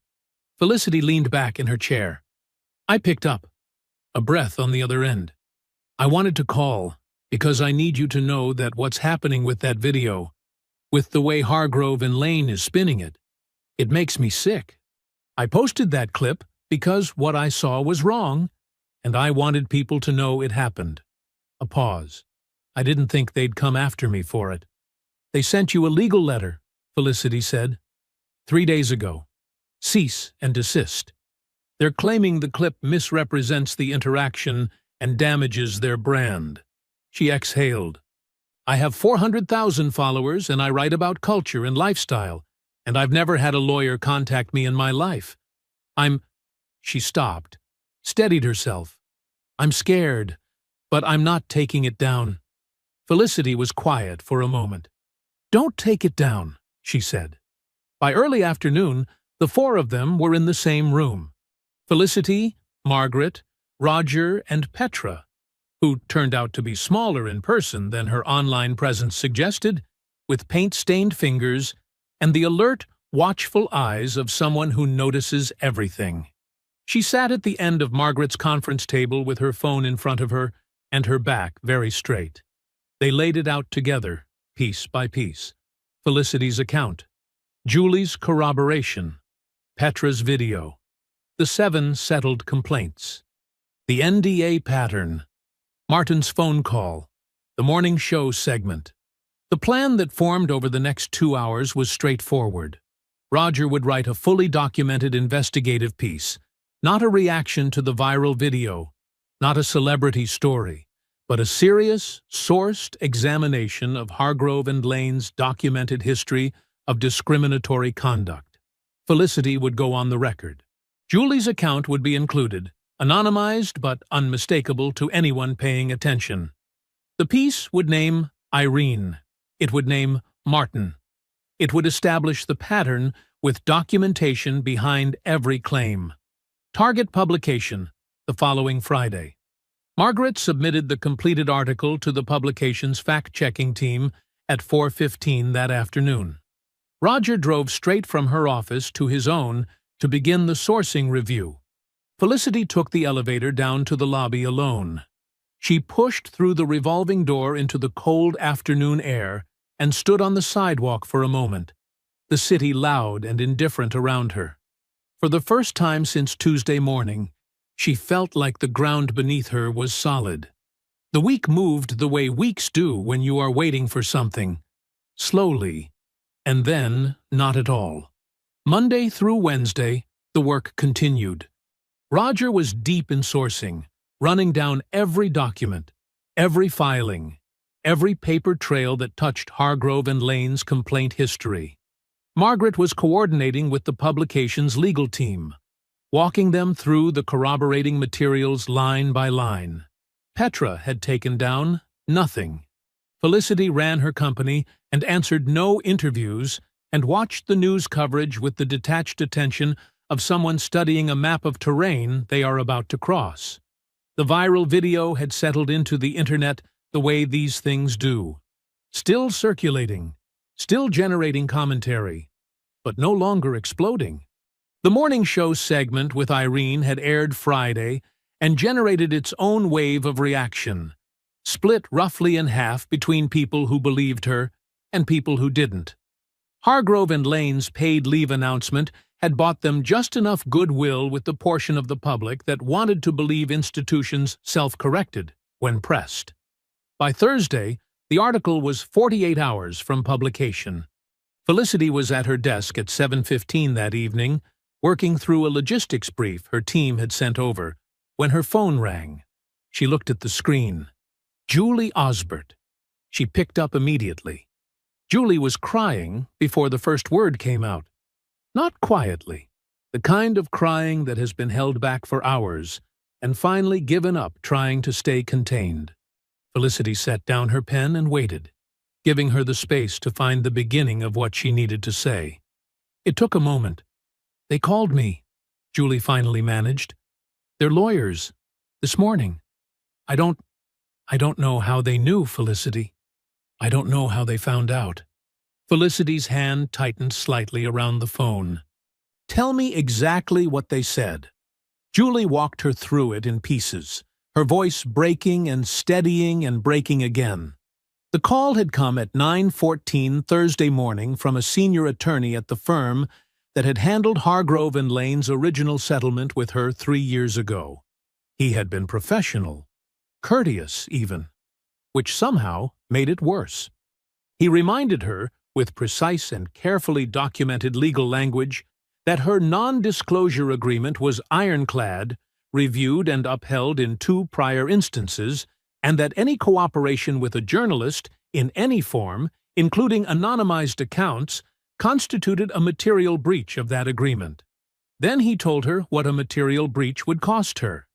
Felicity leaned back in her chair. I picked up. A breath on the other end. "I wanted to call because I need you to know that what's happening with that video, with the way Hargrove and Lane is spinning it, it makes me sick. I posted that clip because what I saw was wrong, and I wanted people to know it happened." A pause. "I didn't think they'd come after me for it." "They sent you a legal letter," Felicity said. 3 days ago. Cease and desist. They're claiming the clip misrepresents the interaction and damages their brand." She exhaled. "I have 400,000 followers and I write about culture and lifestyle, and I've never had a lawyer contact me in my life. She stopped, steadied herself. "I'm scared, but I'm not taking it down." Felicity was quiet for a moment. "Don't take it down," she said. By early afternoon, the 4 of them were in the same room. Felicity, Margaret, Roger, and Petra, who turned out to be smaller in person than her online presence suggested, with paint-stained fingers and the alert, watchful eyes of someone who notices everything. She sat at the end of Margaret's conference table with her phone in front of her and her back very straight. They laid it out together, piece by piece. Felicity's account, Julie's corroboration, Petra's video, the 7 settled complaints, the NDA pattern, Martin's phone call, the morning show segment. The plan that formed over the next 2 hours was straightforward. Roger would write a fully documented investigative piece, not a reaction to the viral video, not a celebrity story, but a serious, sourced examination of Hargrove and Lane's documented history of discriminatory conduct. Felicity would go on the record. Julie's account would be included, anonymized but unmistakable to anyone paying attention. The piece would name Irene. It would name Martin. It would establish the pattern with documentation behind every claim. Target publication, the following Friday. Margaret submitted the completed article to the publication's fact-checking team at 4:15 that afternoon. Roger drove straight from her office to his own to begin the sourcing review. Felicity took the elevator down to the lobby alone. She pushed through the revolving door into the cold afternoon air and stood on the sidewalk for a moment, the city loud and indifferent around her. For the first time since Tuesday morning, she felt like the ground beneath her was solid. The week moved the way weeks do when you are waiting for something, slowly, and then not at all. Monday through Wednesday, the work continued. Roger was deep in sourcing, running down every document, every filing, every paper trail that touched Hargrove and Lane's complaint history. Margaret was coordinating with the publication's legal team, walking them through the corroborating materials line by line. Petra had taken down nothing. Felicity ran her company and answered no interviews and watched the news coverage with the detached attention of someone studying a map of terrain they are about to cross. The viral video had settled into the internet the way these things do. Still circulating, still generating commentary, but no longer exploding. The morning show segment with Irene had aired Friday and generated its own wave of reaction, split roughly in half between people who believed her and people who didn't. Hargrove and Lane's paid leave announcement had bought them just enough goodwill with the portion of the public that wanted to believe institutions self-corrected when pressed. By Thursday, the article was 48 hours from publication. Felicity was at her desk at 7:15 that evening, working through a logistics brief her team had sent over, when her phone rang. She looked at the screen. Julie Osbert. She picked up immediately. Julie was crying before the first word came out. Not quietly, the kind of crying that has been held back for hours and finally given up trying to stay contained. Felicity set down her pen and waited, giving her the space to find the beginning of what she needed to say. It took a moment. "They called me," Julie finally managed. "They're lawyers. This morning. I don't know how they knew, Felicity. I don't know how they found out." Felicity's hand tightened slightly around the phone. "Tell me exactly what they said." Julie walked her through it in pieces, her voice breaking and steadying and breaking again. The call had come at 9:14 Thursday morning from a senior attorney at the firm that had handled Hargrove and Lane's original settlement with her 3 years ago. He had been professional, courteous even, which somehow made it worse. He reminded her, with precise and carefully documented legal language, that her non-disclosure agreement was ironclad, reviewed and upheld in 2 prior instances, and that any cooperation with a journalist, in any form, including anonymized accounts, constituted a material breach of that agreement. Then he told her what a material breach would cost her.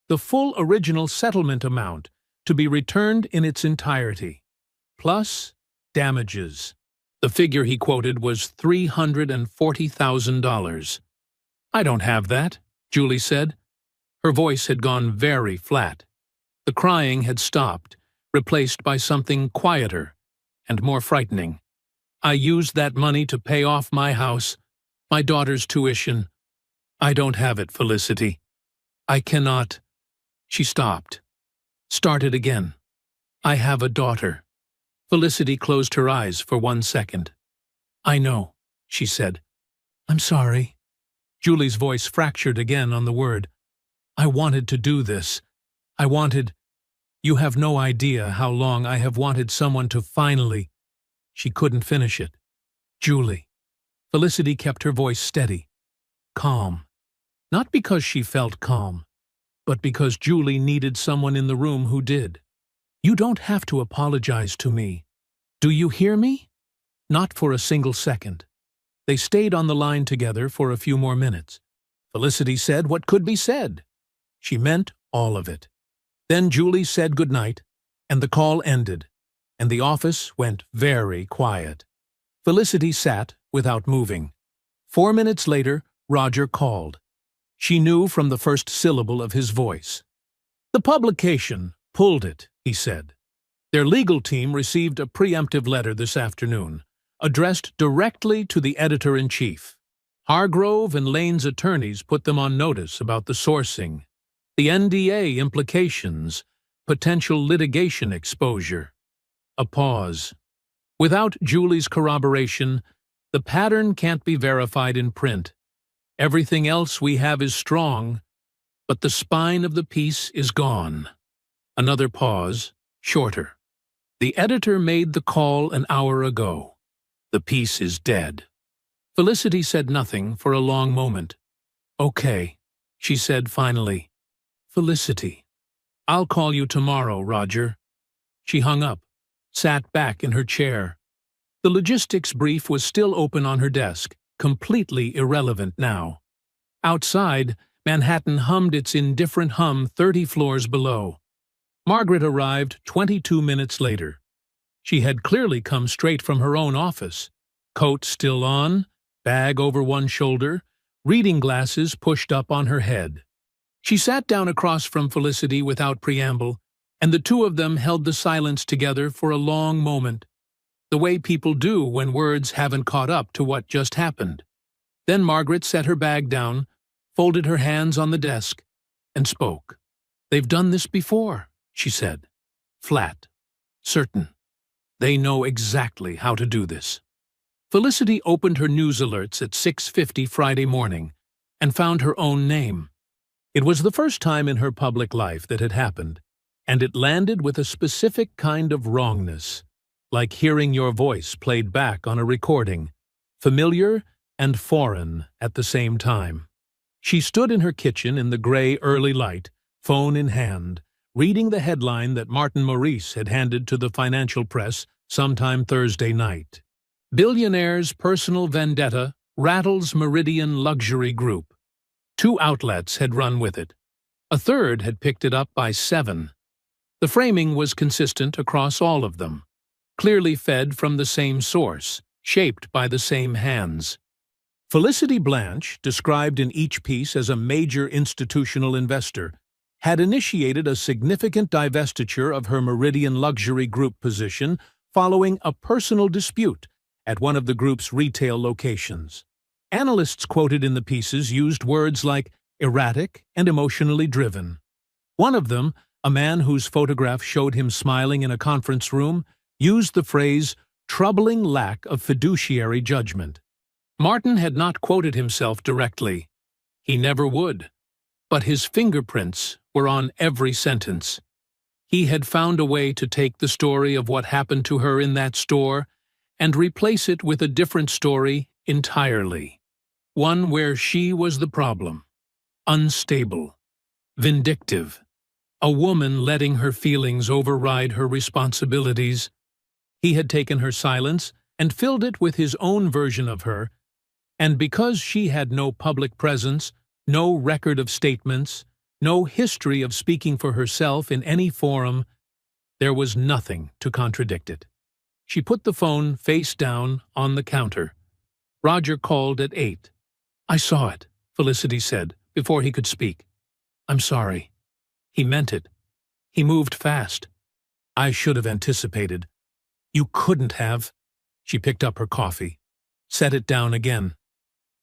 The full original settlement amount, to be returned in its entirety, plus damages. The figure he quoted was $340,000. "I don't have that," Julie said. Her voice had gone very flat. The crying had stopped, replaced by something quieter and more frightening. "I used that money to pay off my house, my daughter's tuition. I don't have it, Felicity. I cannot. She stopped. Started again. I have a daughter. Felicity closed her eyes for 1 second. I know, she said. I'm sorry. Julie's voice fractured again on the word. I wanted to do this. I wanted... You have no idea how long I have wanted someone to finally... She couldn't finish it. Julie. Felicity kept her voice steady. Calm. Not because she felt calm, but because Julie needed someone in the room who did. You don't have to apologize to me. Do you hear me? Not for a single second. They stayed on the line together for a few more minutes. Felicity said what could be said. She meant all of it. Then Julie said goodnight, and the call ended, and the office went very quiet. Felicity sat without moving. 4 minutes later, Roger called. She knew from the first syllable of his voice. The publication pulled it, he said. Their legal team received a preemptive letter this afternoon, addressed directly to the editor-in-chief. Hargrove and Lane's attorneys put them on notice about the sourcing, the NDA implications, potential litigation exposure. A pause. Without Julie's corroboration, the pattern can't be verified in print. Everything else we have is strong, but the spine of the piece is gone. Another pause, shorter. The editor made the call an hour ago. The piece is dead. Felicity said nothing for a long moment. Okay, she said finally. Felicity. I'll call you tomorrow, Roger. She hung up, sat back in her chair. The logistics brief was still open on her desk, completely irrelevant now. Outside, Manhattan hummed its indifferent hum 30 floors below. Margaret arrived 22 minutes later. She had clearly come straight from her own office. Coat still on, bag over one shoulder, reading glasses pushed up on her head. She sat down across from Felicity without preamble, and the two of them held the silence together for a long moment, the way people do when words haven't caught up to what just happened. Then Margaret set her bag down, folded her hands on the desk, and spoke. They've done this before, she said. Flat. Certain. They know exactly how to do this. Felicity opened her news alerts at 6:50 Friday morning and found her own name. It was the first time in her public life that had happened, and it landed with a specific kind of wrongness, like hearing your voice played back on a recording, familiar and foreign at the same time. She stood in her kitchen in the gray early light, phone in hand, reading the headline that Martin Maurice had handed to the financial press sometime Thursday night. Billionaire's personal vendetta rattles Meridian Luxury Group. 2 outlets had run with it. A third had picked it up by 7. The framing was consistent across all of them, clearly fed from the same source, shaped by the same hands. Felicity Blanche, described in each piece as a major institutional investor, had initiated a significant divestiture of her Meridian Luxury Group position following a personal dispute at one of the group's retail locations. Analysts quoted in the pieces used words like erratic and emotionally driven. One of them, a man whose photograph showed him smiling in a conference room, used the phrase troubling lack of fiduciary judgment. Martin had not quoted himself directly. He never would. But his fingerprints were on every sentence. He had found a way to take the story of what happened to her in that store and replace it with a different story entirely. One where she was the problem. Unstable. Vindictive. A woman letting her feelings override her responsibilities. He had taken her silence and filled it with his own version of her, and because she had no public presence, no record of statements, no history of speaking for herself in any forum, there was nothing to contradict it. She put the phone face down on the counter. Roger called at 8. I saw it, Felicity said, before he could speak. I'm sorry. He meant it. He moved fast. I should have anticipated. You couldn't have. She picked up her coffee, set it down again.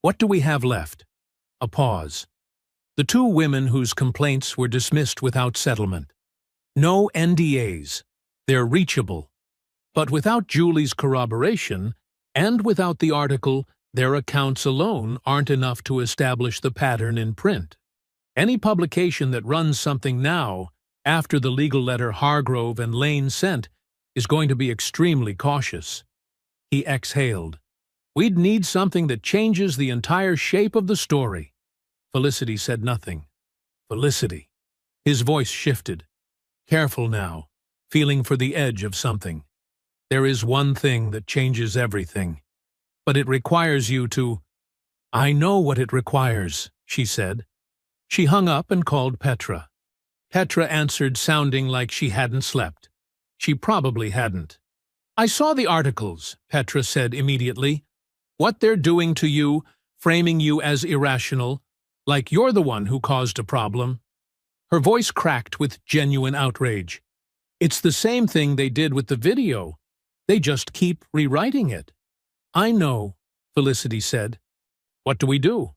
What do we have left? A pause. The two women whose complaints were dismissed without settlement. No NDAs. They're reachable. But without Julie's corroboration, and without the article, their accounts alone aren't enough to establish the pattern in print. Any publication that runs something now, after the legal letter Hargrove and Lane sent, is going to be extremely cautious. He exhaled. We'd need something that changes the entire shape of the story. Felicity said nothing. Felicity. His voice shifted. Careful now, feeling for the edge of something. There is one thing that changes everything. But it requires you to— I know what it requires, she said. She hung up and called Petra. Petra answered, sounding like she hadn't slept. She probably hadn't. I saw the articles, Petra said immediately. What they're doing to you, framing you as irrational, like you're the one who caused a problem. Her voice cracked with genuine outrage. It's the same thing they did with the video. They just keep rewriting it. I know, Felicity said. What do we do?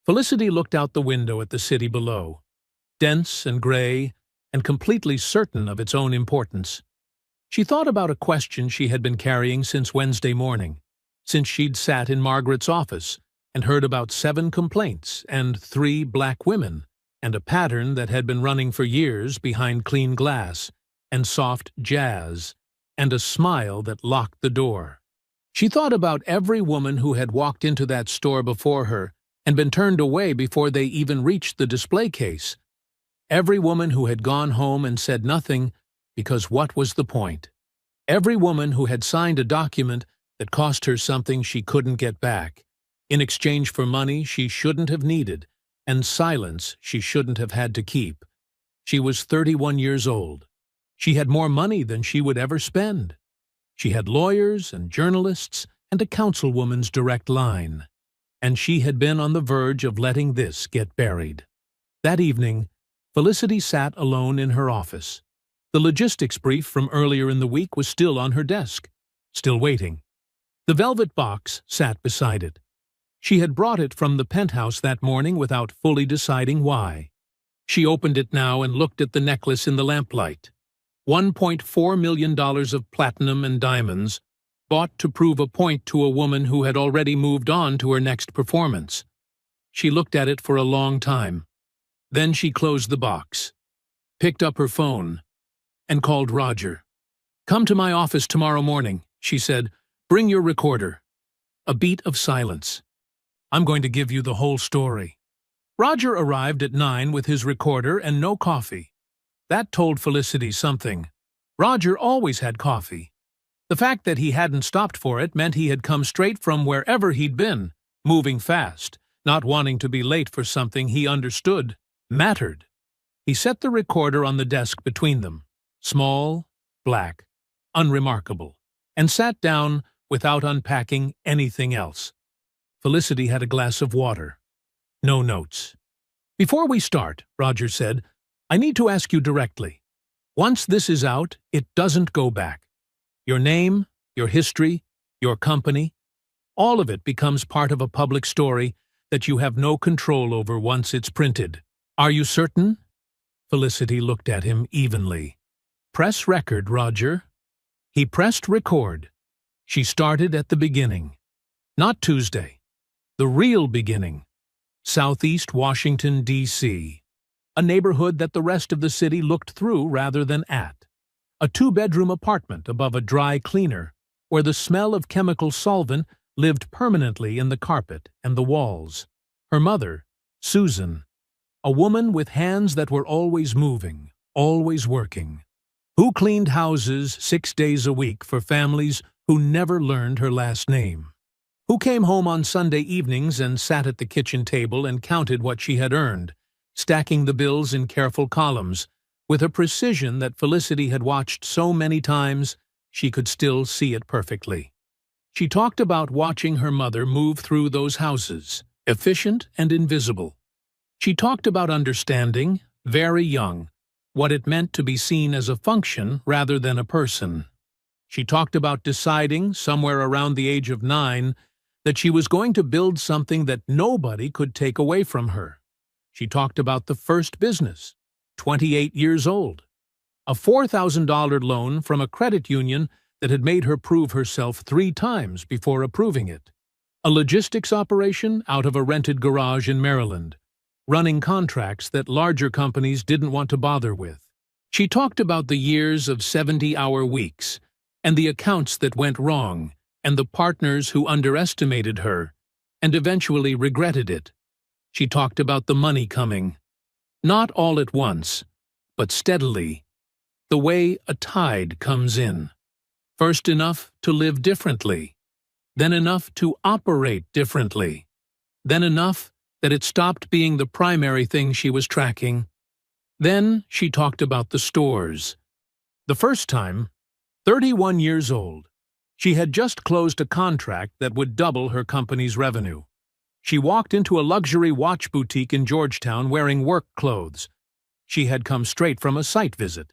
Felicity looked out the window at the city below, dense and gray and completely certain of its own importance. She thought about a question she had been carrying since Wednesday morning, since she'd sat in Margaret's office and heard about 7 complaints and 3 black women, and a pattern that had been running for years behind clean glass and soft jazz, and a smile that locked the door. She thought about every woman who had walked into that store before her and been turned away before they even reached the display case. Every woman who had gone home and said nothing, because what was the point? Every woman who had signed a document that cost her something she couldn't get back, in exchange for money she shouldn't have needed, and silence she shouldn't have had to keep. She was 31 years old. She had more money than she would ever spend. She had lawyers and journalists and a councilwoman's direct line. And she had been on the verge of letting this get buried. That evening, Felicity sat alone in her office. The logistics brief from earlier in the week was still on her desk, still waiting. The velvet box sat beside it. She had brought it from the penthouse that morning without fully deciding why. She opened it now and looked at the necklace in the lamplight. $1.4 million of platinum and diamonds, bought to prove a point to a woman who had already moved on to her next performance. She looked at it for a long time. Then she closed the box, picked up her phone, and called Roger. "Come to my office tomorrow morning," she said. "Bring your recorder." A beat of silence. "I'm going to give you the whole story." Roger arrived at 9 with his recorder and no coffee. That told Felicity something. Roger always had coffee. The fact that he hadn't stopped for it meant he had come straight from wherever he'd been, moving fast, not wanting to be late for something he understood mattered. He set the recorder on the desk between them, small, black, unremarkable, and sat down without unpacking anything else. Felicity had a glass of water. No notes. "Before we start," Roger said, "I need to ask you directly. Once this is out, it doesn't go back. Your name, your history, your company, all of it becomes part of a public story that you have no control over once it's printed. Are you certain?" Felicity looked at him evenly. "Press record, Roger." He pressed record. She started at the beginning. Not Tuesday. The real beginning. Southeast Washington, D.C. A neighborhood that the rest of the city looked through rather than at. A 2-bedroom apartment above a dry cleaner, where the smell of chemical solvent lived permanently in the carpet and the walls. Her mother, Susan, a woman with hands that were always moving, always working, who cleaned houses 6 days a week for families who never learned her last name, who came home on Sunday evenings and sat at the kitchen table and counted what she had earned, stacking the bills in careful columns, with a precision that Felicity had watched so many times she could still see it perfectly. She talked about watching her mother move through those houses, efficient and invisible. She talked about understanding, very young, what it meant to be seen as a function rather than a person. She talked about deciding, somewhere around the age of 9, that she was going to build something that nobody could take away from her. She talked about the first business, 28 years old, a $4,000 loan from a credit union that had made her prove herself 3 times before approving it, a logistics operation out of a rented garage in Maryland, running contracts that larger companies didn't want to bother with. She talked about the years of 70-hour weeks, and the accounts that went wrong, and the partners who underestimated her, and eventually regretted it. She talked about the money coming, not all at once, but steadily, the way a tide comes in. First enough to live differently, then enough to operate differently, then enough that it stopped being the primary thing she was tracking. Then she talked about the stores. The first time, 31 years old, she had just closed a contract that would double her company's revenue. She walked into a luxury watch boutique in Georgetown wearing work clothes. She had come straight from a site visit,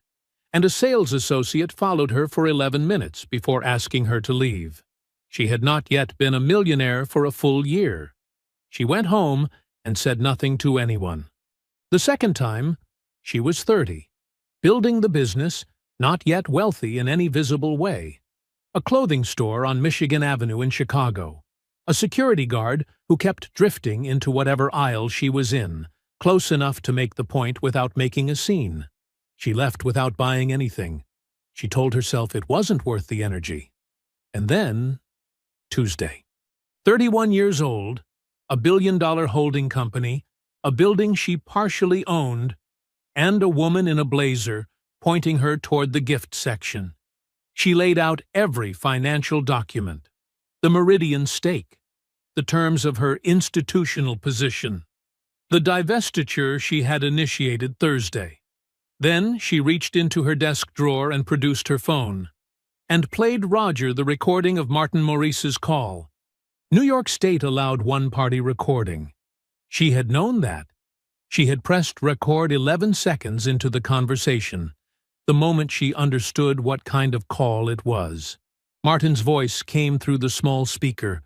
and a sales associate followed her for 11 minutes before asking her to leave. She had not yet been a millionaire for a full year. She went home and said nothing to anyone. The second time, she was 30, building the business, not yet wealthy in any visible way. A clothing store on Michigan Avenue in Chicago. A security guard who kept drifting into whatever aisle she was in, close enough to make the point without making a scene. She left without buying anything. She told herself it wasn't worth the energy. And then, Tuesday. 31 years old, a billion-dollar holding company, a building she partially owned, and a woman in a blazer pointing her toward the gift section. She laid out every financial document, the meridian stake, the terms of her institutional position, the divestiture she had initiated Thursday. Then she reached into her desk drawer and produced her phone, and played Roger the recording of Martin Maurice's call. New York State allowed one-party recording. She had known that. She had pressed record 11 seconds into the conversation, the moment she understood what kind of call it was. Martin's voice came through the small speaker,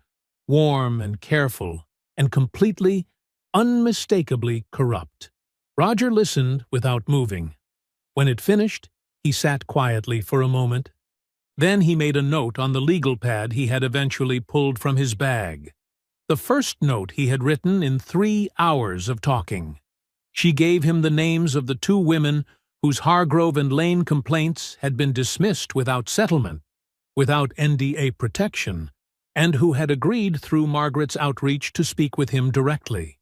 warm and careful, and completely, unmistakably corrupt. Roger listened without moving. When it finished, he sat quietly for a moment. Then he made a note on the legal pad he had eventually pulled from his bag. The first note he had written in 3 hours of talking. She gave him the names of the 2 women whose Hargrove and Lane complaints had been dismissed without settlement, without NDA protection, and who had agreed through Margaret's outreach to speak with him directly.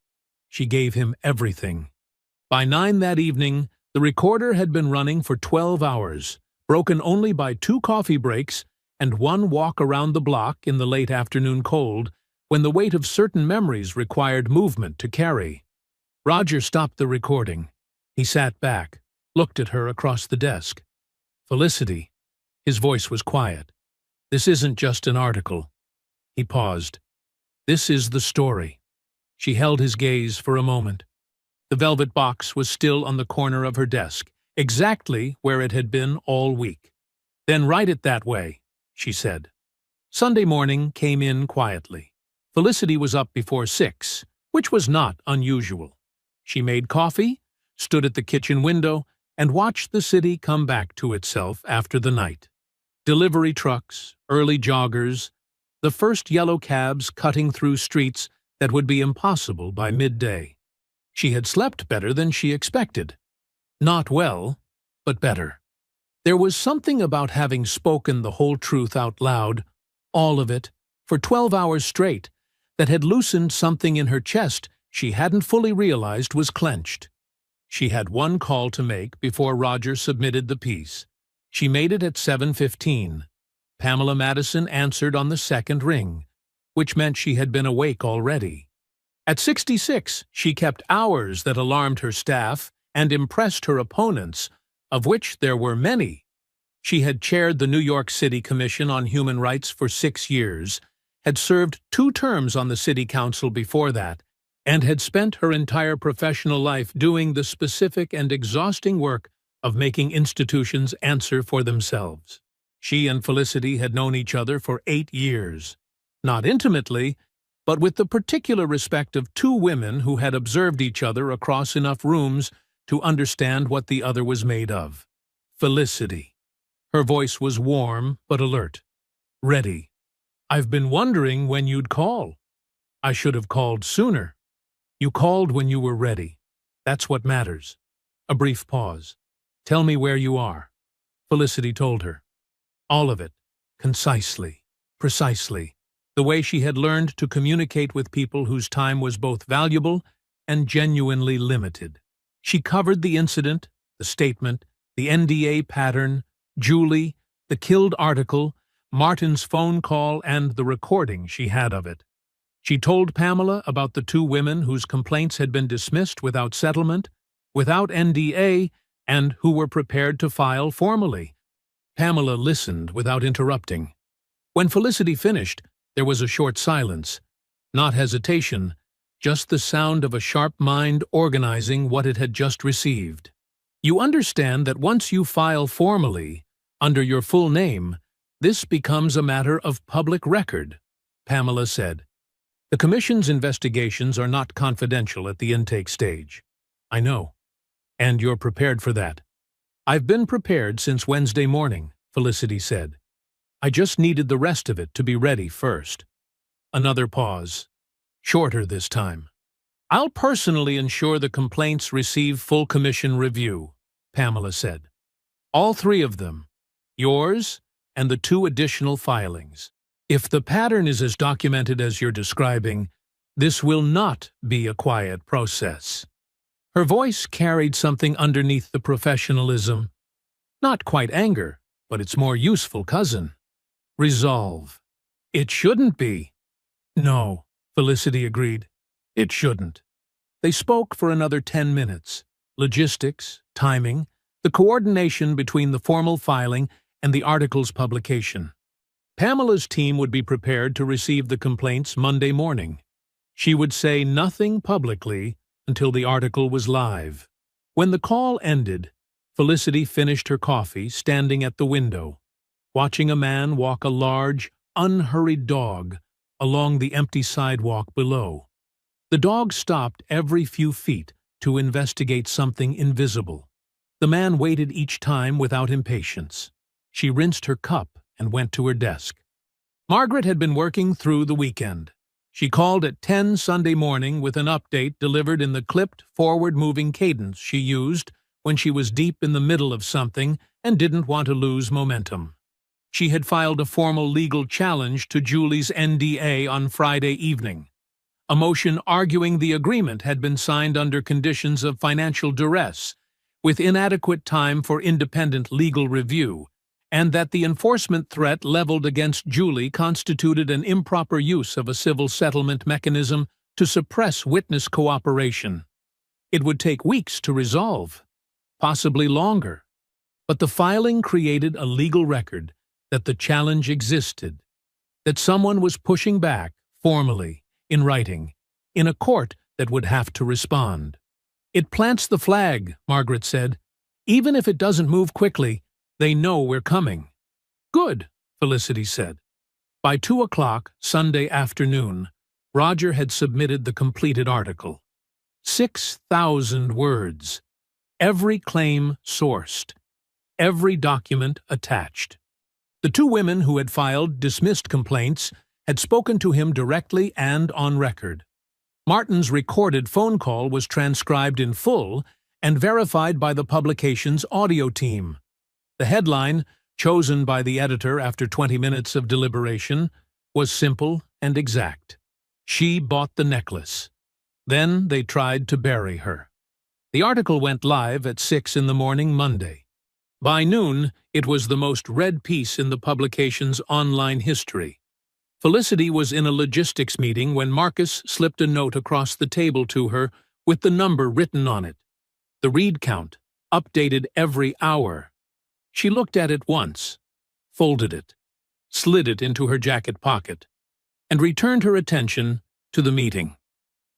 She gave him everything. By 9 that evening, the recorder had been running for 12 hours, broken only by 2 coffee breaks and 1 walk around the block in the late afternoon cold, when the weight of certain memories required movement to carry. Roger stopped the recording. He sat back, looked at her across the desk. "Felicity." His voice was quiet. "This isn't just an article." He paused. "This is the story." She held his gaze for a moment. The velvet box was still on the corner of her desk, exactly where it had been all week. "Then write it that way," she said. Sunday morning came in quietly. Felicity was up before 6, which was not unusual. She made coffee, stood at the kitchen window, and watched the city come back to itself after the night. Delivery trucks, early joggers, the first yellow cabs cutting through streets that would be impossible by midday. She had slept better than she expected. Not well, but better. There was something about having spoken the whole truth out loud, all of it, for 12 hours straight, that had loosened something in her chest she hadn't fully realized was clenched. She had 1 call to make before Roger submitted the piece. She made it at 7:15. Pamela Madison answered on the 2nd ring, which meant she had been awake already. At 66, she kept hours that alarmed her staff and impressed her opponents, of which there were many. She had chaired the New York City Commission on Human Rights for 6 years, had served 2 terms on the city council before that, and had spent her entire professional life doing the specific and exhausting work of making institutions answer for themselves. She and Felicity had known each other for 8 years. Not intimately, but with the particular respect of two women who had observed each other across enough rooms to understand what the other was made of. Felicity. Her voice was warm but alert. Ready. I've been wondering when you'd call. I should have called sooner. You called when you were ready. That's what matters. A brief pause. Tell me where you are. Felicity told her. All of it. Concisely. Precisely. The way she had learned to communicate with people whose time was both valuable and genuinely limited. She covered the incident, the statement, the NDA pattern, Julie, the killed article, Martin's phone call, and the recording she had of it. She told Pamela about the two women whose complaints had been dismissed without settlement, without NDA, and who were prepared to file formally. Pamela listened without interrupting. When Felicity finished, there was a short silence. Not hesitation, just the sound of a sharp mind organizing what it had just received. You understand that once you file formally, under your full name, this becomes a matter of public record, Pamela said. The Commission's investigations are not confidential at the intake stage. I know. And you're prepared for that. I've been prepared since Wednesday morning, Felicity said. I just needed the rest of it to be ready first. Another pause. Shorter this time. I'll personally ensure the complaints receive full Commission review, Pamela said. All three of them. Yours and the two additional filings. If the pattern is as documented as you're describing, this will not be a quiet process. Her voice carried something underneath the professionalism. Not quite anger, but its more useful cousin. Resolve. It shouldn't be. No, Felicity agreed. It shouldn't. They spoke for another 10 minutes. Logistics, timing, the coordination between the formal filing and the article's publication. Pamela's team would be prepared to receive the complaints Monday morning. She would say nothing publicly until the article was live. When the call ended, Felicity finished her coffee standing at the window, watching a man walk a large, unhurried dog along the empty sidewalk below. The dog stopped every few feet to investigate something invisible. The man waited each time without impatience. She rinsed her cup and went to her desk. Margaret had been working through the weekend. She called at 10 Sunday morning with an update delivered in the clipped, forward-moving cadence she used when she was deep in the middle of something and didn't want to lose momentum. She had filed a formal legal challenge to Julie's NDA on Friday evening. A motion arguing the agreement had been signed under conditions of financial duress, with inadequate time for independent legal review, and that the enforcement threat leveled against Julie constituted an improper use of a civil settlement mechanism to suppress witness cooperation. It would take weeks to resolve, possibly longer, but the filing created a legal record that the challenge existed, that someone was pushing back, formally, in writing, in a court that would have to respond. It plants the flag, Margaret said. Even if it doesn't move quickly, they know we're coming. Good, Felicity said. By 2 o'clock Sunday afternoon, Roger had submitted the completed article. 6,000 words. Every claim sourced. Every document attached. The two women who had filed dismissed complaints had spoken to him directly and on record. Martin's recorded phone call was transcribed in full and verified by the publication's audio team. The headline, chosen by the editor after 20 minutes of deliberation, was simple and exact. She bought the necklace. Then they tried to bury her. The article went live at 6 in the morning Monday. By noon, it was the most read piece in the publication's online history. Felicity was in a logistics meeting when Marcus slipped a note across the table to her with the number written on it. The read count, updated every hour. She looked at it once, folded it, slid it into her jacket pocket, and returned her attention to the meeting.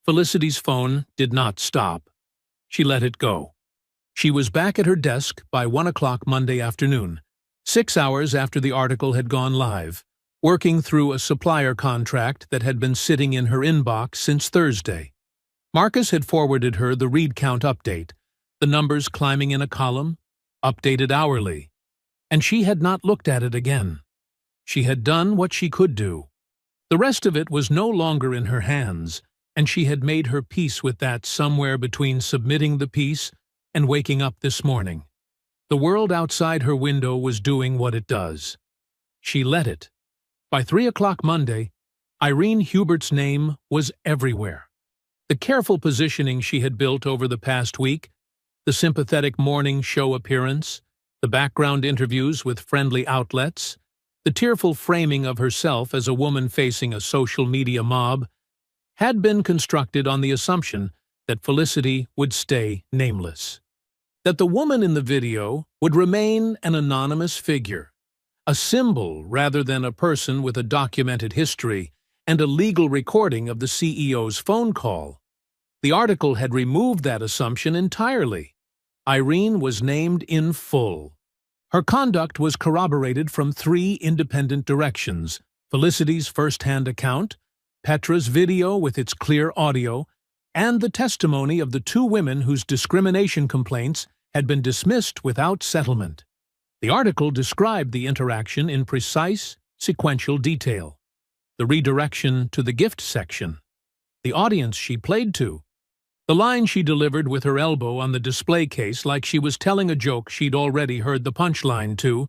Felicity's phone did not stop. She let it go. She was back at her desk by 1 o'clock Monday afternoon, 6 hours after the article had gone live, working through a supplier contract that had been sitting in her inbox since Thursday. Marcus had forwarded her the read count update, the numbers climbing in a column, updated hourly, and she had not looked at it again. She had done what she could do. The rest of it was no longer in her hands, and she had made her peace with that somewhere between submitting the piece and waking up this morning. The world outside her window was doing what it does. She let it. By 3 o'clock Monday, Irene Hubert's name was everywhere. The careful positioning she had built over the past week, the sympathetic morning show appearance, the background interviews with friendly outlets, the tearful framing of herself as a woman facing a social media mob, had been constructed on the assumption that Felicity would stay nameless. That the woman in the video would remain an anonymous figure, a symbol rather than a person with a documented history and a legal recording of the CEO's phone call. The article had removed that assumption entirely. Irene was named in full. Her conduct was corroborated from 3 independent directions: Felicity's first-hand account, Petra's video with its clear audio, and the testimony of the 2 women whose discrimination complaints had been dismissed without settlement. The article described the interaction in precise, sequential detail. The redirection to the gift section, the audience she played to, the line she delivered with her elbow on the display case like she was telling a joke she'd already heard the punchline to,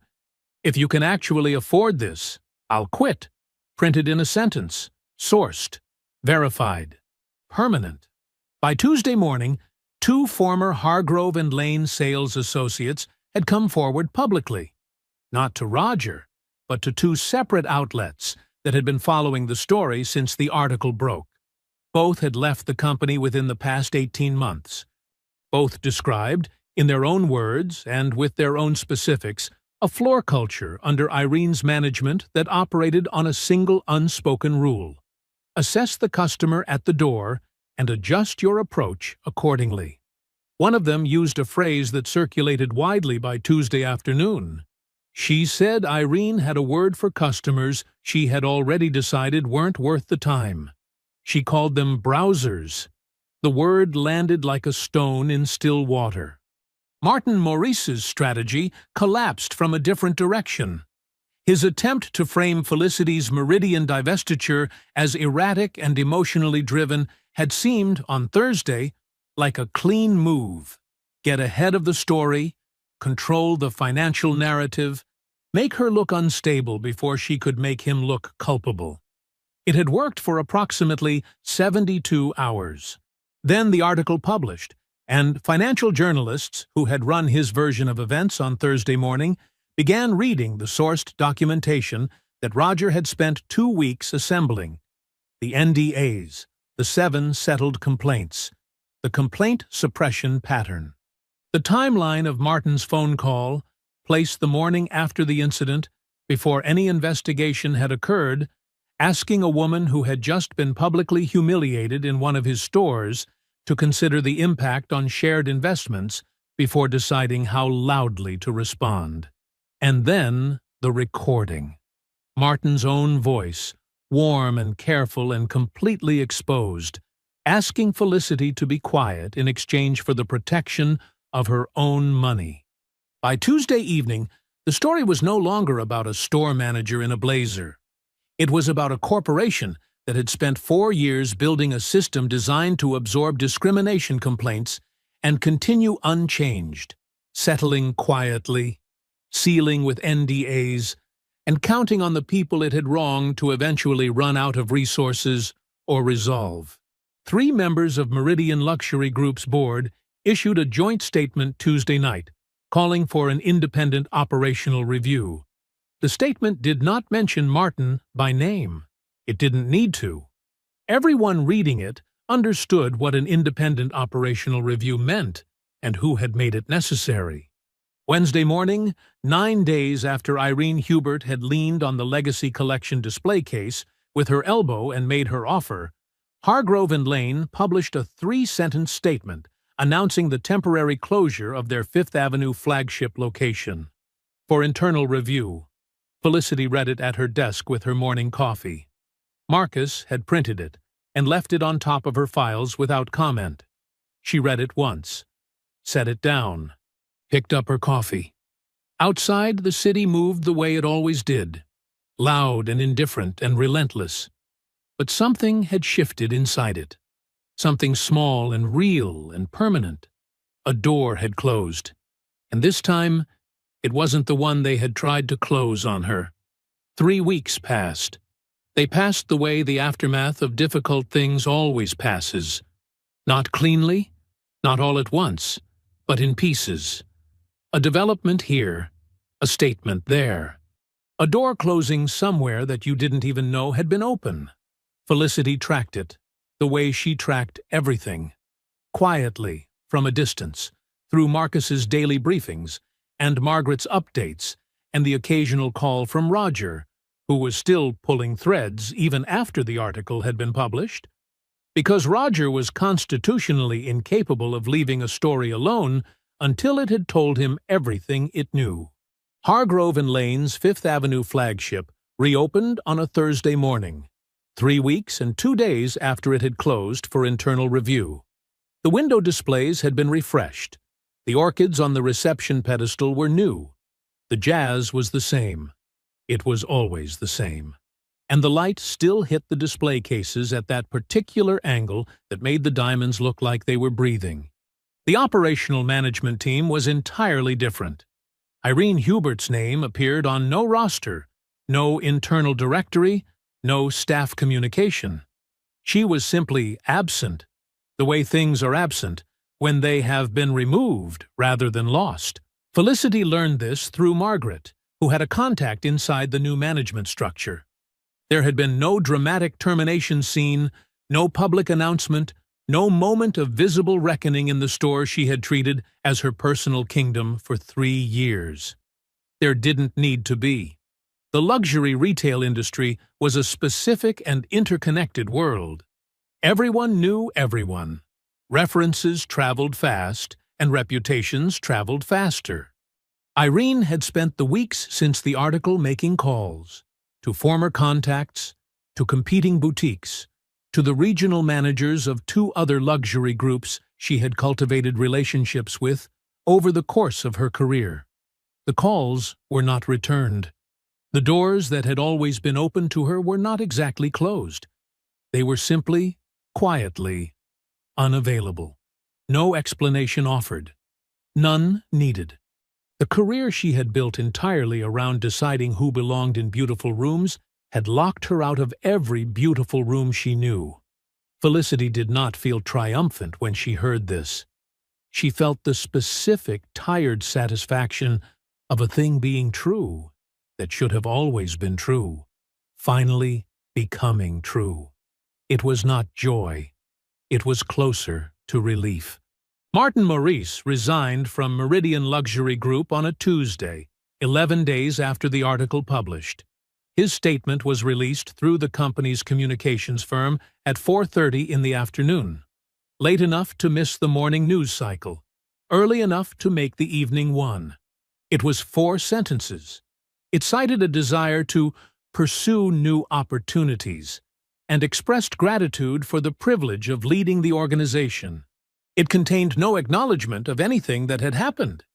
"If you can actually afford this, I'll quit," printed in a sentence, sourced, verified, permanent. By Tuesday morning, 2 former Hargrove and Lane sales associates had come forward publicly, not to Roger, but to 2 separate outlets that had been following the story since the article broke. Both had left the company within the past 18 months. Both described, in their own words and with their own specifics, a floor culture under Irene's management that operated on a single unspoken rule: assess the customer at the door and adjust your approach accordingly. One of them used a phrase that circulated widely by Tuesday afternoon. She said Irene had a word for customers she had already decided weren't worth the time. She called them browsers. The word landed like a stone in still water. Martin Maurice's strategy collapsed from a different direction. His attempt to frame Felicity's Meridian divestiture as erratic and emotionally driven had seemed, on Thursday, like a clean move. Get ahead of the story, control the financial narrative, make her look unstable before she could make him look culpable. It had worked for approximately 72 hours. Then the article published, and financial journalists who had run his version of events on Thursday morning began reading the sourced documentation that Roger had spent 2 weeks assembling. The NDAs, the 7 settled complaints, the complaint suppression pattern. The timeline of Martin's phone call, placed the morning after the incident, before any investigation had occurred, asking a woman who had just been publicly humiliated in one of his stores to consider the impact on shared investments before deciding how loudly to respond. And then the recording. Martin's own voice, warm and careful and completely exposed, asking Felicity to be quiet in exchange for the protection of her own money. By Tuesday evening, the story was no longer about a store manager in a blazer. It was about a corporation that had spent 4 years building a system designed to absorb discrimination complaints and continue unchanged, settling quietly, sealing with NDAs, and counting on the people it had wronged to eventually run out of resources or resolve. 3 members of Meridian Luxury Group's board issued a joint statement Tuesday night, calling for an independent operational review. The statement did not mention Martin by name. It didn't need to. Everyone reading it understood what an independent operational review meant and who had made it necessary. Wednesday morning, 9 days after Irene Hubert had leaned on the Legacy Collection display case with her elbow and made her offer, Hargrove and Lane published a 3-sentence statement announcing the temporary closure of their Fifth Avenue flagship location. For internal review, Felicity read it at her desk with her morning coffee. Marcus had printed it and left it on top of her files without comment. She read it once, set it down, picked up her coffee. Outside, the city moved the way it always did, loud and indifferent and relentless. But something had shifted inside it. Something small and real and permanent. A door had closed. And this time, it wasn't the one they had tried to close on her. 3 weeks passed. They passed the way the aftermath of difficult things always passes. Not cleanly, not all at once, but in pieces. A development here, a statement there. A door closing somewhere that you didn't even know had been open. Felicity tracked it, the way she tracked everything. Quietly, from a distance, through Marcus's daily briefings, and Margaret's updates, and the occasional call from Roger, who was still pulling threads even after the article had been published. Because Roger was constitutionally incapable of leaving a story alone until it had told him everything it knew. Hargrove and Lane's Fifth Avenue flagship reopened on a Thursday morning, 3 weeks and 2 days after it had closed for internal review. The window displays had been refreshed. The orchids on the reception pedestal were new. The jazz was the same. It was always the same. And the light still hit the display cases at that particular angle that made the diamonds look like they were breathing. The operational management team was entirely different. Irene Hubert's name appeared on no roster, no internal directory, no staff communication. She was simply absent, the way things are absent when they have been removed rather than lost. Felicity learned this through Margaret, who had a contact inside the new management structure. There had been no dramatic termination scene, no public announcement, no moment of visible reckoning in the store she had treated as her personal kingdom for 3 years. There didn't need to be. The luxury retail industry was a specific and interconnected world. Everyone knew everyone. References traveled fast, and reputations traveled faster. Irene had spent the weeks since the article making calls to former contacts, to competing boutiques, to the regional managers of 2 other luxury groups she had cultivated relationships with over the course of her career. The calls were not returned. The doors that had always been open to her were not exactly closed. They were simply, quietly, unavailable. No explanation offered. None needed. The career she had built entirely around deciding who belonged in beautiful rooms had locked her out of every beautiful room she knew. Felicity did not feel triumphant when she heard this. She felt the specific, tired satisfaction of a thing being true that should have always been true, finally becoming true. It was not joy. It was closer to relief. Martin Maurice resigned from Meridian Luxury Group on a Tuesday, 11 days after the article published. His statement was released through the company's communications firm at 4:30 in the afternoon, late enough to miss the morning news cycle, early enough to make the evening one. It was 4 sentences. It cited a desire to pursue new opportunities and expressed gratitude for the privilege of leading the organization. It contained no acknowledgement of anything that had happened.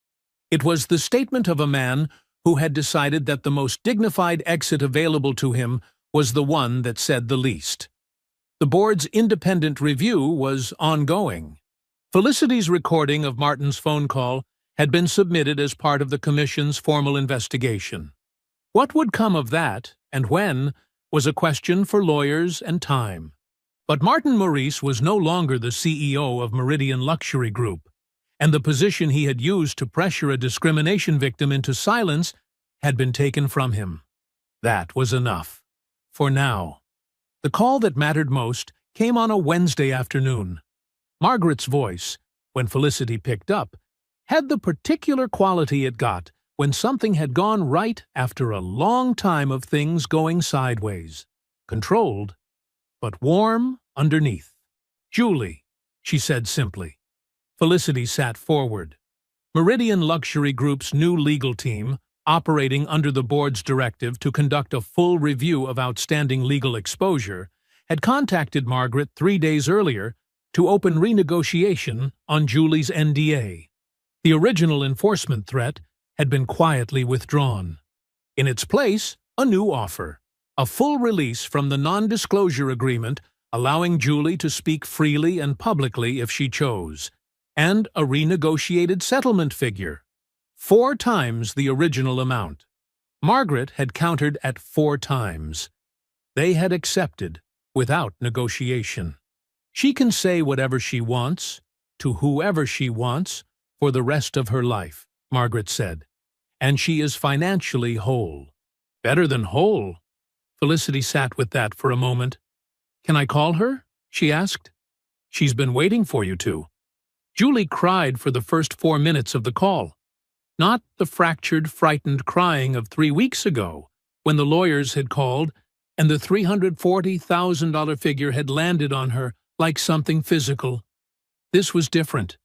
It was the statement of a man who had decided that the most dignified exit available to him was the one that said the least. The board's independent review was ongoing. Felicity's recording of Martin's phone call had been submitted as part of the commission's formal investigation. What would come of that, and when, was a question for lawyers and time. But Martin Maurice was no longer the CEO of Meridian Luxury Group, and the position he had used to pressure a discrimination victim into silence had been taken from him. That was enough. For now. The call that mattered most came on a Wednesday afternoon. Margaret's voice, when Felicity picked up, had the particular quality it got when something had gone right after a long time of things going sideways. Controlled, but warm underneath. "Julie," she said simply. Felicity sat forward. Meridian Luxury Group's new legal team, operating under the board's directive to conduct a full review of outstanding legal exposure, had contacted Margaret 3 days earlier to open renegotiation on Julie's NDA. The original enforcement threat had been quietly withdrawn. In its place, a new offer, a full release from the non-disclosure agreement allowing Julie to speak freely and publicly if she chose, and a renegotiated settlement figure, 4 times the original amount. Margaret had countered at 4 times. They had accepted, without negotiation. She can say whatever she wants, to whoever she wants, for the rest of her life, Margaret said, and she is financially whole. Better than whole. Felicity sat with that for a moment. "Can I call her?" she asked. "She's been waiting for you to." Julie cried for the first 4 minutes of the call. Not the fractured, frightened crying of 3 weeks ago, when the lawyers had called and the $340,000 figure had landed on her like something physical. This was different.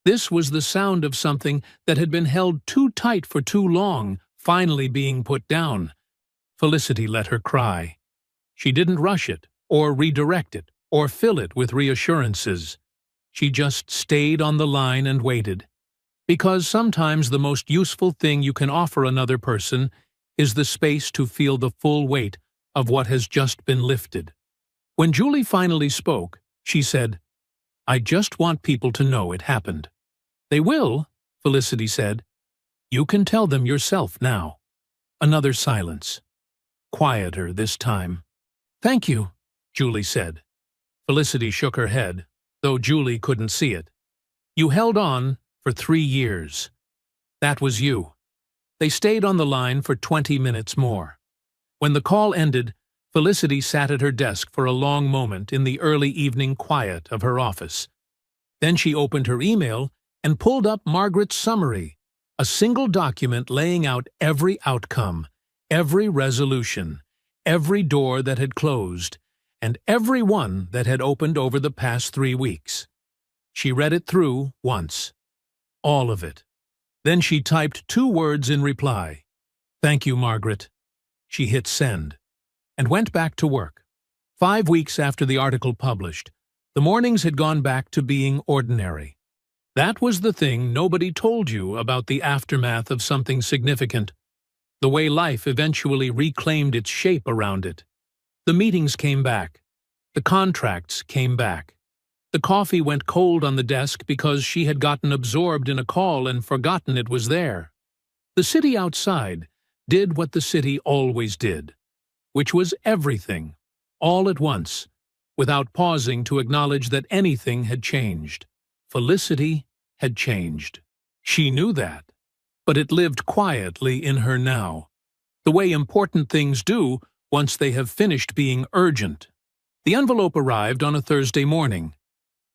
This was the sound of something that had been held too tight for too long, finally being put down. Felicity let her cry. She didn't rush it, or redirect it, or fill it with reassurances. She just stayed on the line and waited. Because sometimes the most useful thing you can offer another person is the space to feel the full weight of what has just been lifted. When Julie finally spoke, she said, "I just want people to know it happened." "They will," Felicity said. "You can tell them yourself now." Another silence. Quieter this time. "Thank you," Julie said. Felicity shook her head, though Julie couldn't see it. "You held on for 3 years. That was you." They stayed on the line for 20 minutes more. When the call ended, Felicity sat at her desk for a long moment in the early evening quiet of her office. Then she opened her email and pulled up Margaret's summary, a single document laying out every outcome, every resolution, every door that had closed, and every one that had opened over the past 3 weeks. She read it through once. All of it. Then she typed 2 words in reply. "Thank you, Margaret." She hit send, and went back to work. 5 weeks after the article published, the mornings had gone back to being ordinary. That was the thing nobody told you about the aftermath of something significant, the way life eventually reclaimed its shape around it. The meetings came back. The contracts came back. The coffee went cold on the desk because she had gotten absorbed in a call and forgotten it was there. The city outside did what the city always did, which was everything, all at once, without pausing to acknowledge that anything had changed. Felicity had changed. She knew that, but it lived quietly in her now, the way important things do once they have finished being urgent. The envelope arrived on a Thursday morning.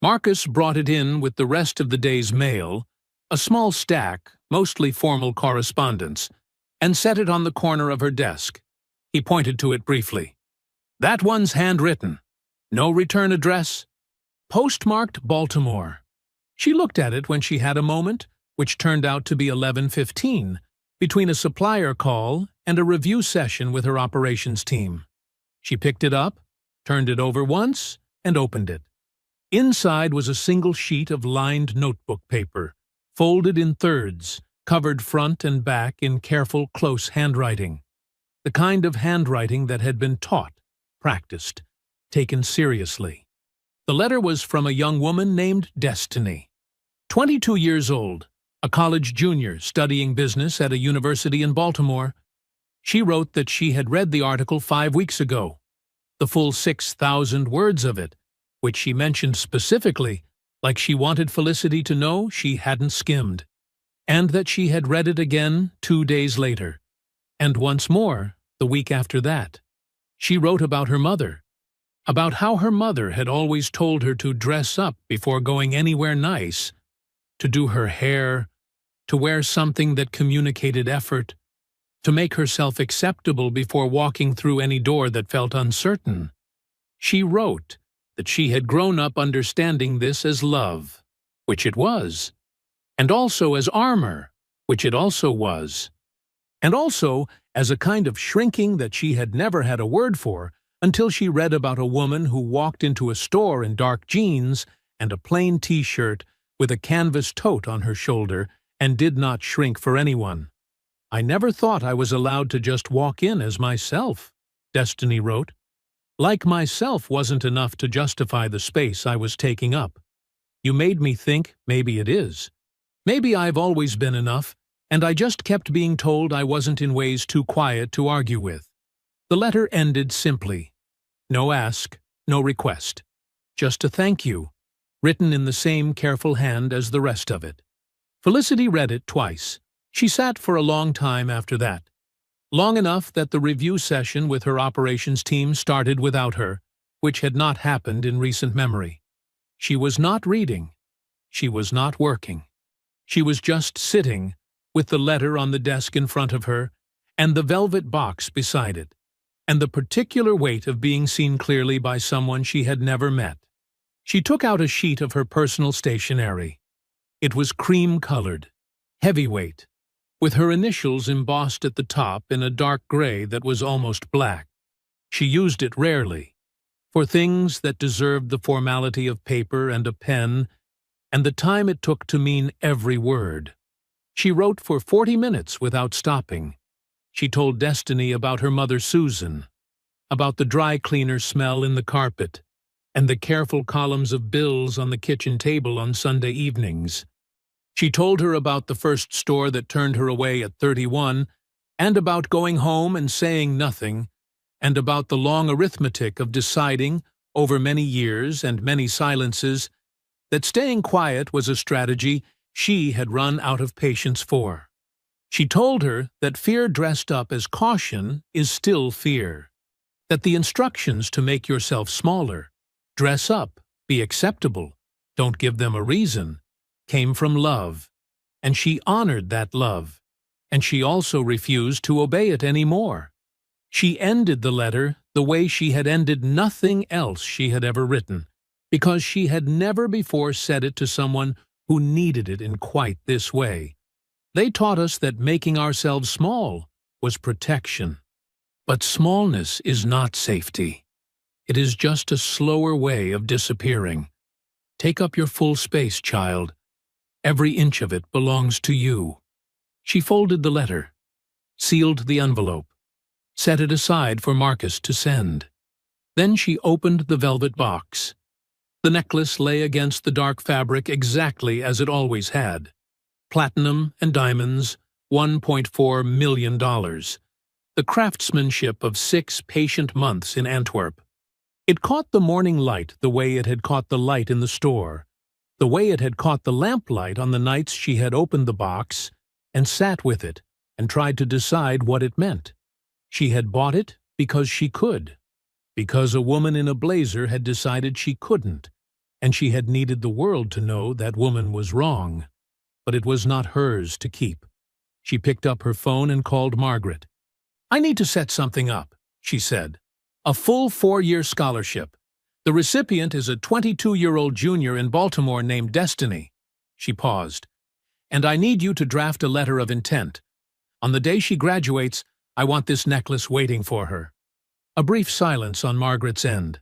Marcus brought it in with the rest of the day's mail, a small stack, mostly formal correspondence, and set it on the corner of her desk. He pointed to it briefly. "That one's handwritten. No return address. Postmarked Baltimore." She looked at it when she had a moment, which turned out to be 11:15, between a supplier call and a review session with her operations team. She picked it up, turned it over once, and opened it. Inside was a single sheet of lined notebook paper, folded in thirds, covered front and back in careful, close handwriting. The kind of handwriting that had been taught, practiced, taken seriously. The letter was from a young woman named Destiny. 22 years old, a college junior studying business at a university in Baltimore. She wrote that she had read the article 5 weeks ago, the full 6,000 words of it, which she mentioned specifically, like she wanted Felicity to know she hadn't skimmed, and that she had read it again 2 days later, and once more the week after that. She wrote about her mother, about how her mother had always told her to dress up before going anywhere nice, to do her hair, to wear something that communicated effort, to make herself acceptable before walking through any door that felt uncertain. She wrote that she had grown up understanding this as love, which it was, and also as armor, which it also was. And also as a kind of shrinking that she had never had a word for until she read about a woman who walked into a store in dark jeans and a plain t-shirt with a canvas tote on her shoulder and did not shrink for anyone. "I never thought I was allowed to just walk in as myself," Destiny wrote. "Like myself wasn't enough to justify the space I was taking up. You made me think maybe it is. Maybe I've always been enough, and I just kept being told I wasn't in ways too quiet to argue with." The letter ended simply. No ask, no request. Just a thank you, written in the same careful hand as the rest of it. Felicity read it twice. She sat for a long time after that. Long enough that the review session with her operations team started without her, which had not happened in recent memory. She was not reading. She was not working. She was just sitting, with the letter on the desk in front of her, and the velvet box beside it, and the particular weight of being seen clearly by someone she had never met. She took out a sheet of her personal stationery. It was cream-colored, heavyweight, with her initials embossed at the top in a dark gray that was almost black. She used it rarely, for things that deserved the formality of paper and a pen, and the time it took to mean every word. She wrote for 40 minutes without stopping. She told Destiny about her mother Susan, about the dry cleaner smell in the carpet, and the careful columns of bills on the kitchen table on Sunday evenings. She told her about the first store that turned her away at 31, and about going home and saying nothing, and about the long arithmetic of deciding, over many years and many silences, that staying quiet was a strategy she had run out of patience for. She told her that fear dressed up as caution is still fear, that the instructions to make yourself smaller, dress up, be acceptable, don't give them a reason, came from love, and she honored that love, and she also refused to obey it anymore. She ended the letter the way she had ended nothing else she had ever written, because she had never before said it to someone who needed it in quite this way. They taught us that making ourselves small was protection. But smallness is not safety. It is just a slower way of disappearing. Take up your full space, child. Every inch of it belongs to you. She folded the letter, sealed the envelope, set it aside for Marcus to send. Then she opened the velvet box. The necklace lay against the dark fabric exactly as it always had. Platinum and diamonds, $1.4 million. The craftsmanship of 6 patient months in Antwerp. It caught the morning light the way it had caught the light in the store, the way it had caught the lamplight on the nights she had opened the box and sat with it and tried to decide what it meant. She had bought it because she could, because a woman in a blazer had decided she couldn't, and she had needed the world to know that woman was wrong. But it was not hers to keep. She picked up her phone and called Margaret. "I need to set something up," she said. "A full 4-year scholarship. The recipient is a 22-year-old junior in Baltimore named Destiny." She paused. "And I need you to draft a letter of intent. On the day she graduates, I want this necklace waiting for her." A brief silence on Margaret's end.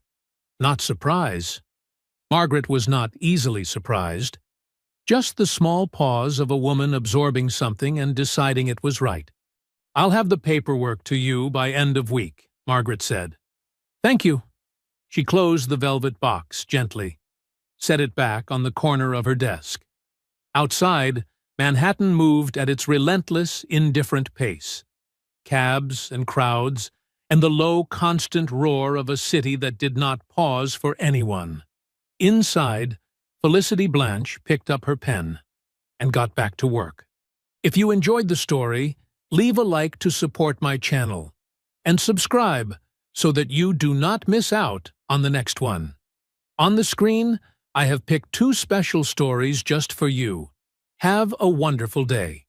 Not surprise. Margaret was not easily surprised. Just the small pause of a woman absorbing something and deciding it was right. "I'll have the paperwork to you by end of week," Margaret said. "Thank you." She closed the velvet box gently, set it back on the corner of her desk. Outside, Manhattan moved at its relentless, indifferent pace. Cabs and crowds, and the low, constant roar of a city that did not pause for anyone. Inside, Felicity Blanche picked up her pen and got back to work. If you enjoyed the story, leave a like to support my channel, and subscribe so that you do not miss out on the next one. On the screen, I have picked 2 special stories just for you. Have a wonderful day.